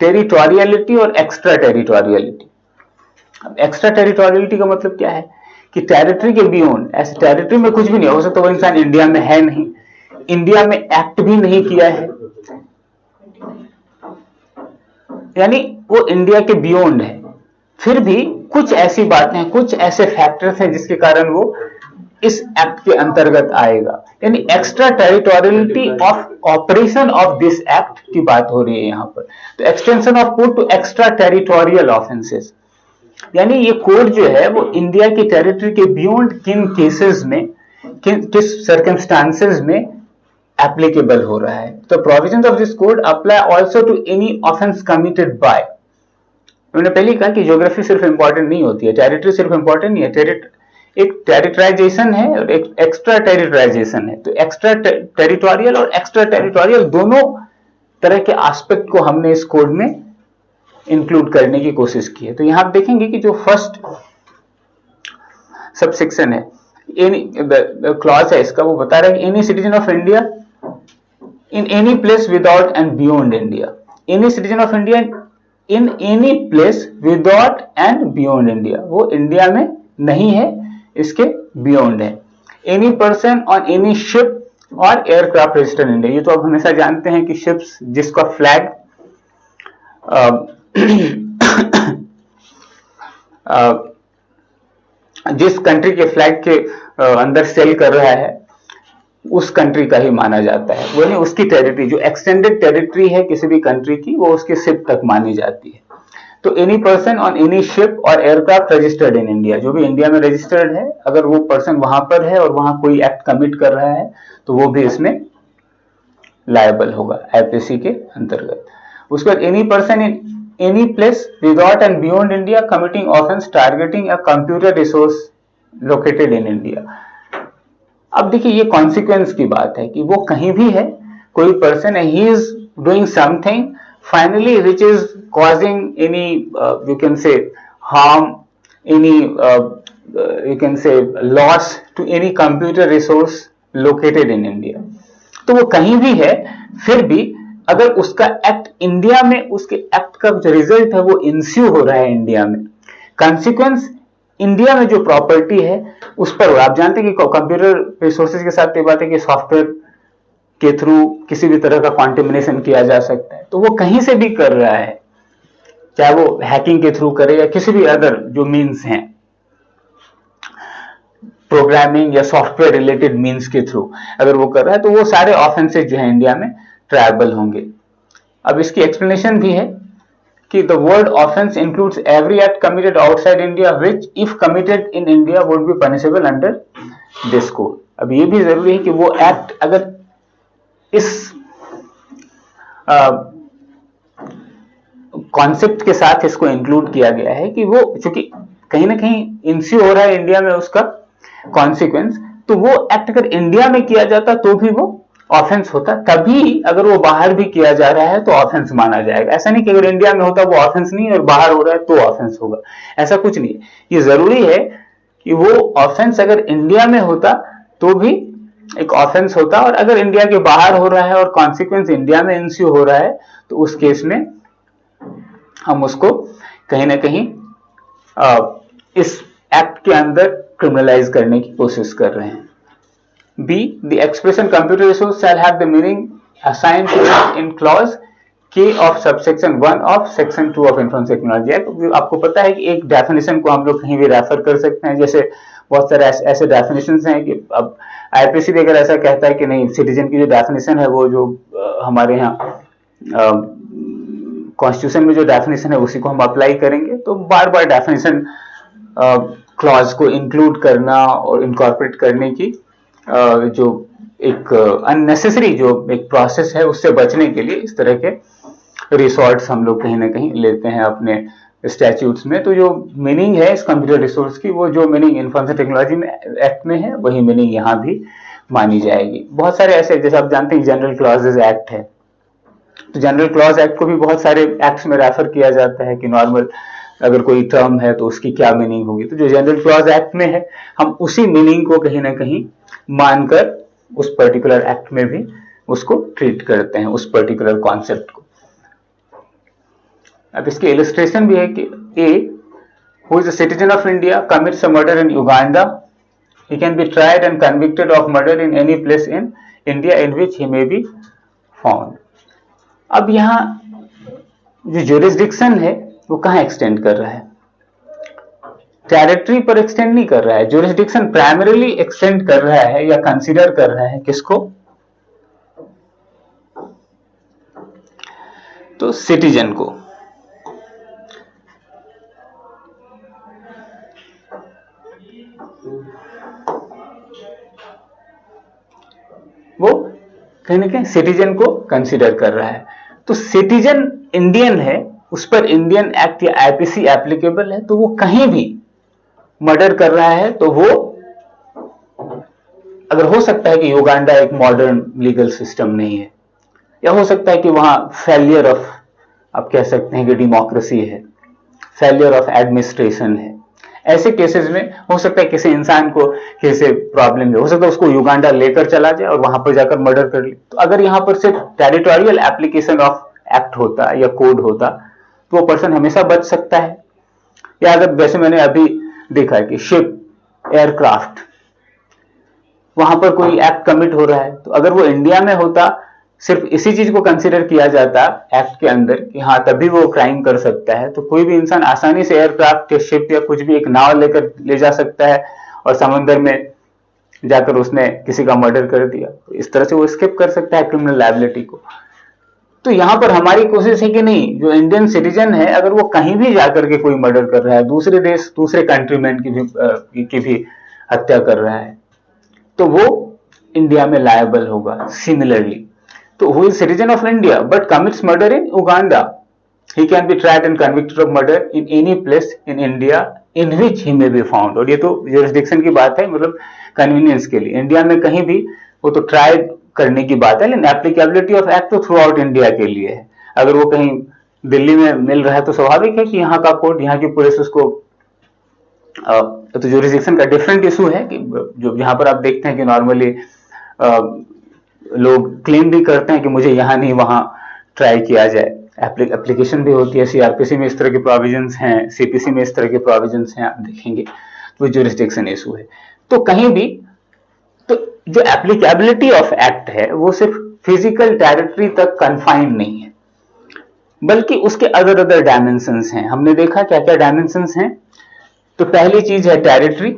A: टेरिटोरियलिटी और एक्स्ट्रा टेरिटोरियलिटी। अब एक्स्ट्रा टेरिटोरियलिटी का मतलब क्या है कि टेरिटरी के बियॉन्ड, ऐसे टेरिटरी में कुछ भी नहीं हो सकता, वो इंसान इंडिया में है नहीं, इंडिया में एक्ट भी नहीं किया है, यानी वो इंडिया के बियॉन्ड है, फिर भी कुछ ऐसी बातें हैं, कुछ ऐसे फैक्टर्स हैं जिसके कारण वो इस एक्ट के अंतर्गत आएगा, यानी extra territoriality of operation of this act की बात हो रही है यहां पर। तो extension of code to extra territorial offences, यानी ये कोड जो है वो इंडिया की टेरिटरी के बियॉन्ड किन केसेस में, किस सर्कमस्टांसेस में एप्लीकेबल हो रहा है। तो provisions of this code apply also to any offence committed by, मैंने पहले कहा कि ज्योग्राफी सिर्फ इंपॉर्टेंट नहीं होती है, टेरिटरी सिर्फ इंपॉर्टेंट नहीं है, एक टेरिटराइजेशन है और एक एक्स्ट्रा टेरिटराइजेशन है। तो एक्स्ट्रा टेरिटोरियल और एक्स्ट्रा टेरिटोरियल दोनों तरह के एस्पेक्ट को हमने इस कोड में इंक्लूड करने की कोशिश की है। तो यहां आप देखेंगे कि जो फर्स्ट सबसेक्शन है, क्लॉज है इसका, वो बता रहा है कि any citizen of India in any place without and beyond India, any citizen of India in any place without and beyond India, वो इंडिया में नहीं है, इसके बियॉन्ड है। Any person on any ship और एयरक्राफ्ट रजिस्टर्ड इन इंडिया, ये तो आप हमेशा जानते हैं कि शिप्स जिसका फ्लैग जिस कंट्री के फ्लैग के अंदर सेल कर रहा है उस कंट्री का ही माना जाता है, वो नहीं उसकी टेरिटरी, जो एक्सटेंडेड टेरिटरी है किसी भी कंट्री की, वो उसके शिप तक मानी जाती है। तो any person on any ship और एयरक्राफ्ट रजिस्टर्ड इन इंडिया, जो भी इंडिया में रजिस्टर्ड है, अगर वो पर्सन वहां पर है और वहां कोई एक्ट कमिट कर रहा है तो वो भी इसमें लायबल होगा आईपीसी के अंतर्गत। उसके बाद any person in any place without and beyond India committing offence targeting a computer resource located in India. अब देखिए ये कॉन्सिक्वेंस की बात है कि वो कहीं भी है, कोई पर्सन है, he is doing something finally which is causing any you can say harm, any you can say loss to any computer resource located in India. तो वो कहीं भी है, फिर भी अगर उसका एक्ट इंडिया में, उसके एक्ट का जो रिजल्ट है वो इंस्यू हो रहा है इंडिया में, कॉन्सिक्वेंस इंडिया में जो प्रॉपर्टी है उस पर, आप जानते हैं कि कंप्यूटर रिसोर्सेज के साथ ये बात है कि सॉफ्टवेयर के थ्रू किसी भी तरह का कॉन्टेमिनेशन किया जा सकता है, तो वो कहीं से भी कर रहा है, चाहे वो हैकिंग के थ्रू करे या किसी भी अदर जो मीन्स हैं, प्रोग्रामिंग या सॉफ्टवेयर रिलेटेड मीन्स के थ्रू अगर वो कर रहा है, तो वो सारे ऑफेंसेज जो है इंडिया में ट्रायबल होंगे। अब इसकी एक्सप्लेनेशन भी है कि the word offense includes every act committed outside India which if committed in India would be punishable under this code। अब ये भी जरूरी है कि वो एक्ट अगर इस कॉन्सेप्ट के साथ इसको इंक्लूड किया गया है कि वो चूंकि कहीं ना कहीं इंस्यू हो रहा है इंडिया में उसका कॉन्सिक्वेंस, तो वो एक्ट अगर इंडिया में किया जाता तो भी वो ऑफेंस होता, तभी अगर वो बाहर भी किया जा रहा है तो ऑफेंस माना जाएगा। ऐसा नहीं कि अगर इंडिया में होता वो ऑफेंस नहीं और बाहर हो रहा है तो ऑफेंस होगा, ऐसा कुछ नहीं। ये जरूरी है कि वो ऑफेंस अगर इंडिया में होता तो भी एक ऑफेंस होता, और अगर इंडिया के बाहर हो रहा है और कॉन्सिक्वेंस इंडिया में इंस्यू हो रहा है तो उस केस में हम उसको कहीं ना कहीं इस एक्ट के अंदर क्रिमिनलाइज करने की कोशिश कर रहे हैं। B. The expression computer resource shall have the meaning assigned to it in clause K of subsection 1 of section 2 of Information Technology Act। आपको पता है कि एक डेफिनेशन को हम लोग कहीं भी रेफर कर सकते हैं, जैसे बहुत सारे ऐसे डेफिनेशंस हैं कि अब आईपीसी भी अगर ऐसा कहता है कि नहीं, सिटीजन की जो डेफिनेशन है वो जो हमारे यहाँ कॉन्स्टिट्यूशन में जो डेफिनेशन है उसी को हम अप्लाई करेंगे, तो बार बार डेफिनेशन क्लॉज को इंक्लूड करना और इनकॉर्पोरेट करने की जो एक अननेसेसरी जो एक प्रोसेस है उससे बचने के लिए इस तरह के रिसोर्ट्स हम लोग कहीं ना कहीं लेते हैं अपने स्टैट्यूट्स में। तो जो मीनिंग है इस कंप्यूटर रिसोर्स की, वो जो मीनिंग इंफॉर्मेशन टेक्नोलॉजी में एक्ट में है वही मीनिंग यहाँ भी मानी जाएगी। बहुत सारे ऐसे, जैसे आप जानते हैं जनरल क्लॉजेज एक्ट है, तो जनरल क्लॉज एक्ट को भी बहुत सारे एक्ट्स में रेफर किया जाता है कि नॉर्मल अगर कोई टर्म है तो उसकी क्या मीनिंग होगी। तो जो जनरल क्लॉज एक्ट में है हम उसी मीनिंग को कहीं ना कहीं मानकर उस पर्टिकुलर एक्ट में भी उसको ट्रीट करते हैं, उस पर्टिकुलर कॉन्सेप्ट को। अब इसकी इलस्ट्रेशन भी है कि A who is a citizen of India commits a murder in Uganda, he can be tried and convicted of murder in any place in India in which he may be found. अब यहां जो jurisdiction है वो कहां extend कर रहा है? Territory पर एक्सटेंड नहीं कर रहा है, ज्यूरिसडिक्शन प्राइमरीली एक्सटेंड कर रहा है या कंसीडर कर रहा है किसको? तो सिटीजन को। वो कहीं ना कहीं सिटीजन को कंसीडर कर रहा है। तो सिटीजन इंडियन है, उस पर इंडियन एक्ट या आईपीसी एप्लीकेबल है, तो वो कहीं भी मर्डर कर रहा है तो वो, अगर हो सकता है कि युगांडा एक मॉडर्न लीगल सिस्टम नहीं है, या हो सकता है कि वहां फेलियर ऑफ, आप कह सकते हैं कि डेमोक्रेसी है, फेलियर ऑफ एडमिनिस्ट्रेशन है। ऐसे केसेस में हो सकता है किसी इंसान को कैसे प्रॉब्लम है, हो सकता है उसको युगांडा लेकर चला जाए और वहां पर जाकर मर्डर कर ले। तो अगर यहाँ पर सिर्फ टेरिटोरियल एप्लीकेशन ऑफ एक्ट होता या कोड होता तो वो पर्सन हमेशा बच सकता है। या अगर जैसे मैंने अभी देखा है कि शिप, एयरक्राफ्ट, वहां पर कोई एक्ट कमिट हो रहा है, तो अगर वो इंडिया में होता, सिर्फ इसी चीज को कंसीडर किया जाता एक्ट के अंदर कि हाँ तभी वो क्राइम कर सकता है, तो कोई भी इंसान आसानी से एयरक्राफ्ट या शिप या कुछ भी एक नाव लेकर ले जा सकता है और समंदर में जाकर उसने किसी का मर्डर कर दिया, तो इस तरह से वो स्किप कर सकता है क्रिमिनल लायबिलिटी को। तो यहां पर हमारी कोशिश है कि नहीं, जो इंडियन सिटीजन है अगर वो कहीं भी जाकर के कोई मर्डर कर रहा है, दूसरे देश, दूसरे कंट्रीमैन की भी हत्या कर रहा है, तो वो इंडिया में लायबल होगा। सिमिलरली, तो who is citizen of India but commits murder in Uganda, he can be tried and convicted of murder in any place in India in which he may be found। और ये तो jurisdiction की बात है, मतलब convenience के लिए India में कहीं भी वो तो ट्राई करने की बात है, लेकिन एप्लीकेबिलिटी ऑफ एक्ट तो थ्रू आउट इंडिया के लिए है। अगर वो कहीं दिल्ली में मिल रहा है तो स्वाभाविक है कि यहाँ का कोर्ट, यहाँ की पुलिस उसको, तो जुरिस्डिक्शन का डिफरेंट इशू है कि जो यहाँ पर आप देखते हैं कि नॉर्मली लोग क्लेम भी करते हैं कि मुझे यहाँ नहीं वहां ट्राई किया जाए, एप्लीकेशन भी होती है। सीआरपीसी में इस तरह के प्रोविजंस हैं, सीपीसी में इस तरह के प्रोविजंस हैं, आप देखेंगे तो जुरिस्डिक्शन इशू है। तो कहीं भी तो जो एप्लीकेबिलिटी ऑफ एक्ट है वो सिर्फ फिजिकल टेरिटरी तक कन्फाइंड नहीं है, बल्कि उसके अदर डायमेंशंस हैं। हमने देखा क्या क्या डायमेंशंस हैं। तो पहली चीज है टेरिटरी,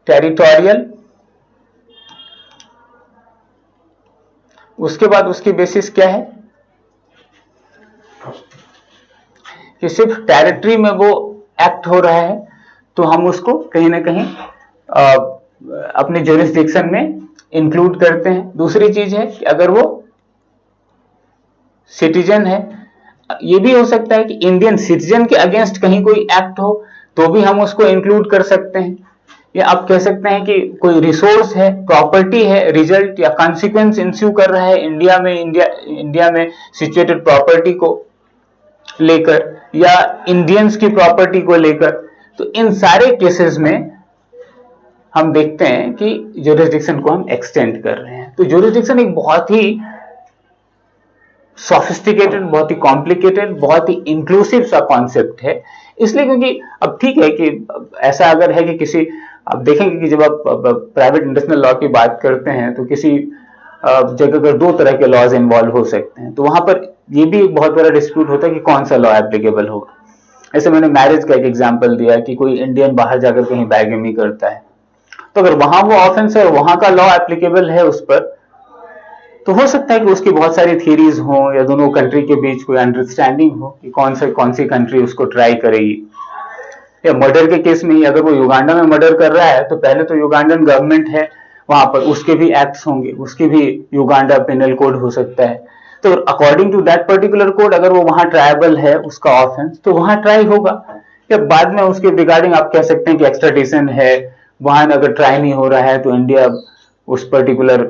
A: टेरिटोरियल, उसके बाद उसकी बेसिस क्या है कि सिर्फ टेरिटरी में वो एक्ट हो रहा है तो हम उसको कहीं ना कहीं अपने ज्यूरिसडिक्शन में इंक्लूड करते हैं। दूसरी चीज है कि अगर वो सिटीजन है, ये भी हो सकता है कि इंडियन सिटीजन के अगेंस्ट कहीं कोई एक्ट हो तो भी हम उसको इंक्लूड कर सकते हैं। या आप कह सकते हैं कि कोई रिसोर्स है, प्रॉपर्टी है, रिजल्ट या कॉन्सिक्वेंस इंस्यू कर रहा है इंडिया में सिचुएटेड प्रॉपर्टी को लेकर या इंडियंस की प्रॉपर्टी को लेकर, तो इन सारे केसेस में हम देखते हैं कि ज्यूरिसडिक्शन को हम एक्सटेंड कर रहे हैं। तो ज्यूरिसडिक्शन एक बहुत ही सोफिस्टिकेटेड, बहुत ही कॉम्प्लिकेटेड, बहुत ही इंक्लूसिव सा कॉन्सेप्ट है। इसलिए क्योंकि अब ठीक है कि ऐसा अगर है कि किसी, आप देखेंगे कि जब आप प्राइवेट इंटरनेशनल लॉ की बात करते हैं तो किसी जगह पर दो तरह के लॉज इन्वॉल्व हो सकते हैं, तो वहां पर ये भी एक बहुत बड़ा डिस्प्यूट होता है कि कौन सा लॉ एप्लीकेबल होगा। ऐसे मैंने मैरिज का एक एग्जांपल दिया कि कोई इंडियन बाहर जाकर कहीं बैगमी करता है, तो अगर वहां वो ऑफेंस है और वहां का लॉ एप्लीकेबल है उस पर, तो हो सकता है कि उसकी बहुत सारी थियरीज हों या दोनों कंट्री के बीच कोई अंडरस्टैंडिंग हो कि कौन सी कंट्री उसको ट्राई करेगी। या मर्डर के केस में ही अगर वो युगांडा में मर्डर कर रहा है तो पहले तो युगांडन गवर्नमेंट है वहां पर, उसके भी एक्ट्स होंगे, उसके भी युगांडा पेनल कोड हो सकता है। तो according to that particular code अगर वो वहां ट्रायबल है उसका ऑफेंस, तो वहां ट्राई होगा। या बाद में उसके रिगार्डिंग आप कह सकते हैं कि एक्स्ट्राडिशन है, वहां अगर ट्राई नहीं हो रहा है तो इंडिया उस पर्टिकुलर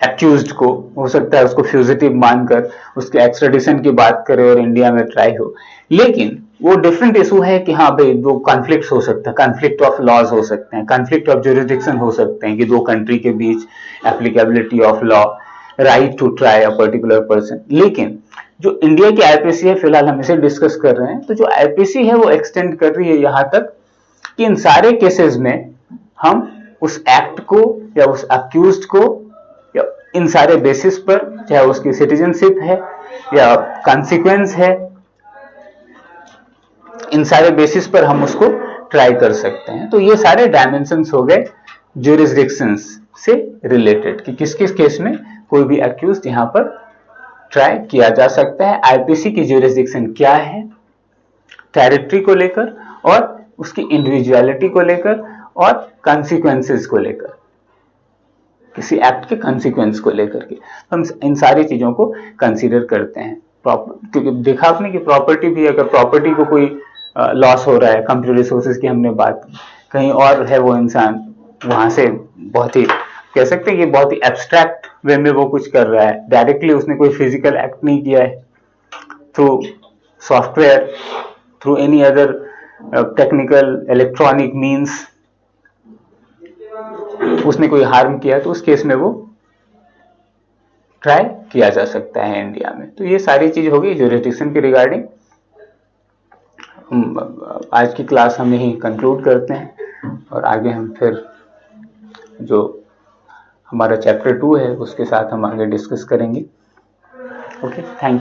A: एक्यूज्ड को हो सकता है उसको फ्यूजिटिव मानकर उसके एक्स्ट्राडिशन की बात करे और इंडिया में ट्राई हो। लेकिन वो डिफरेंट इशू है कि हाँ भाई दो कॉन्फ्लिक्ट हो सकते हैं, कॉन्फ्लिक्ट ऑफ लॉज हो सकते हैं, कॉन्फ्लिक्ट ऑफ ज्यूरिसडिक्शन हो सकते हैं कि दो कंट्री के बीच applicability of law, right to try a particular person. लेकिन जो इंडिया की आईपीसी है, फिलहाल हम इसे डिस्कस कर रहे हैं, तो जो आईपीसी है वो एक्सटेंड कर रही है यहां तक कि इन सारे केसेस में हम उस एक्ट को या उस अक्यूज्ड को या इन सारे बेसिस पर, चाहे उसकी सिटीजनशिप है या कॉन्सिक्वेंस है, इन सारे बेसिस पर हम उसको ट्राई कर सकते हैं। तो ये सारे डायमेंशंस हो गए ज्यूरिसडिक्शंस से रिलेटेड कि किस किस केस में कोई भी अक्यूज्ड यहां पर ट्राई किया जा सकता है। आईपीसी की ज्यूरिसडिक्शन क्या है टेरिटरी को लेकर और उसकी इंडिविजुअलिटी को लेकर और कॉन्सिक्वेंसेस को लेकर, किसी एक्ट के कॉन्सिक्वेंस को लेकर के हम इन सारी चीजों को कंसीडर करते हैं। क्योंकि देखा आपने कि प्रॉपर्टी भी, अगर प्रॉपर्टी को कोई लॉस हो रहा है, कंप्यूटर रिसोर्सेज की हमने बात की, कहीं और है वो इंसान, वहां से बहुत ही कह सकते हैं कि बहुत ही एब्स्ट्रैक्ट वे में वो कुछ कर रहा है, डायरेक्टली उसने कोई फिजिकल एक्ट नहीं किया है। Through software, through any other technical electronic means उसने कोई हार्म किया, तो उस केस में वो ट्राई किया जा सकता है इंडिया में। तो ये सारी चीज होगी ज्यूरिसडिक्शन के रिगार्डिंग। आज की क्लास हम यही कंक्लूड करते हैं और आगे हम फिर जो हमारा चैप्टर 2 है उसके साथ हम आगे डिस्कस करेंगे। Okay, thank you.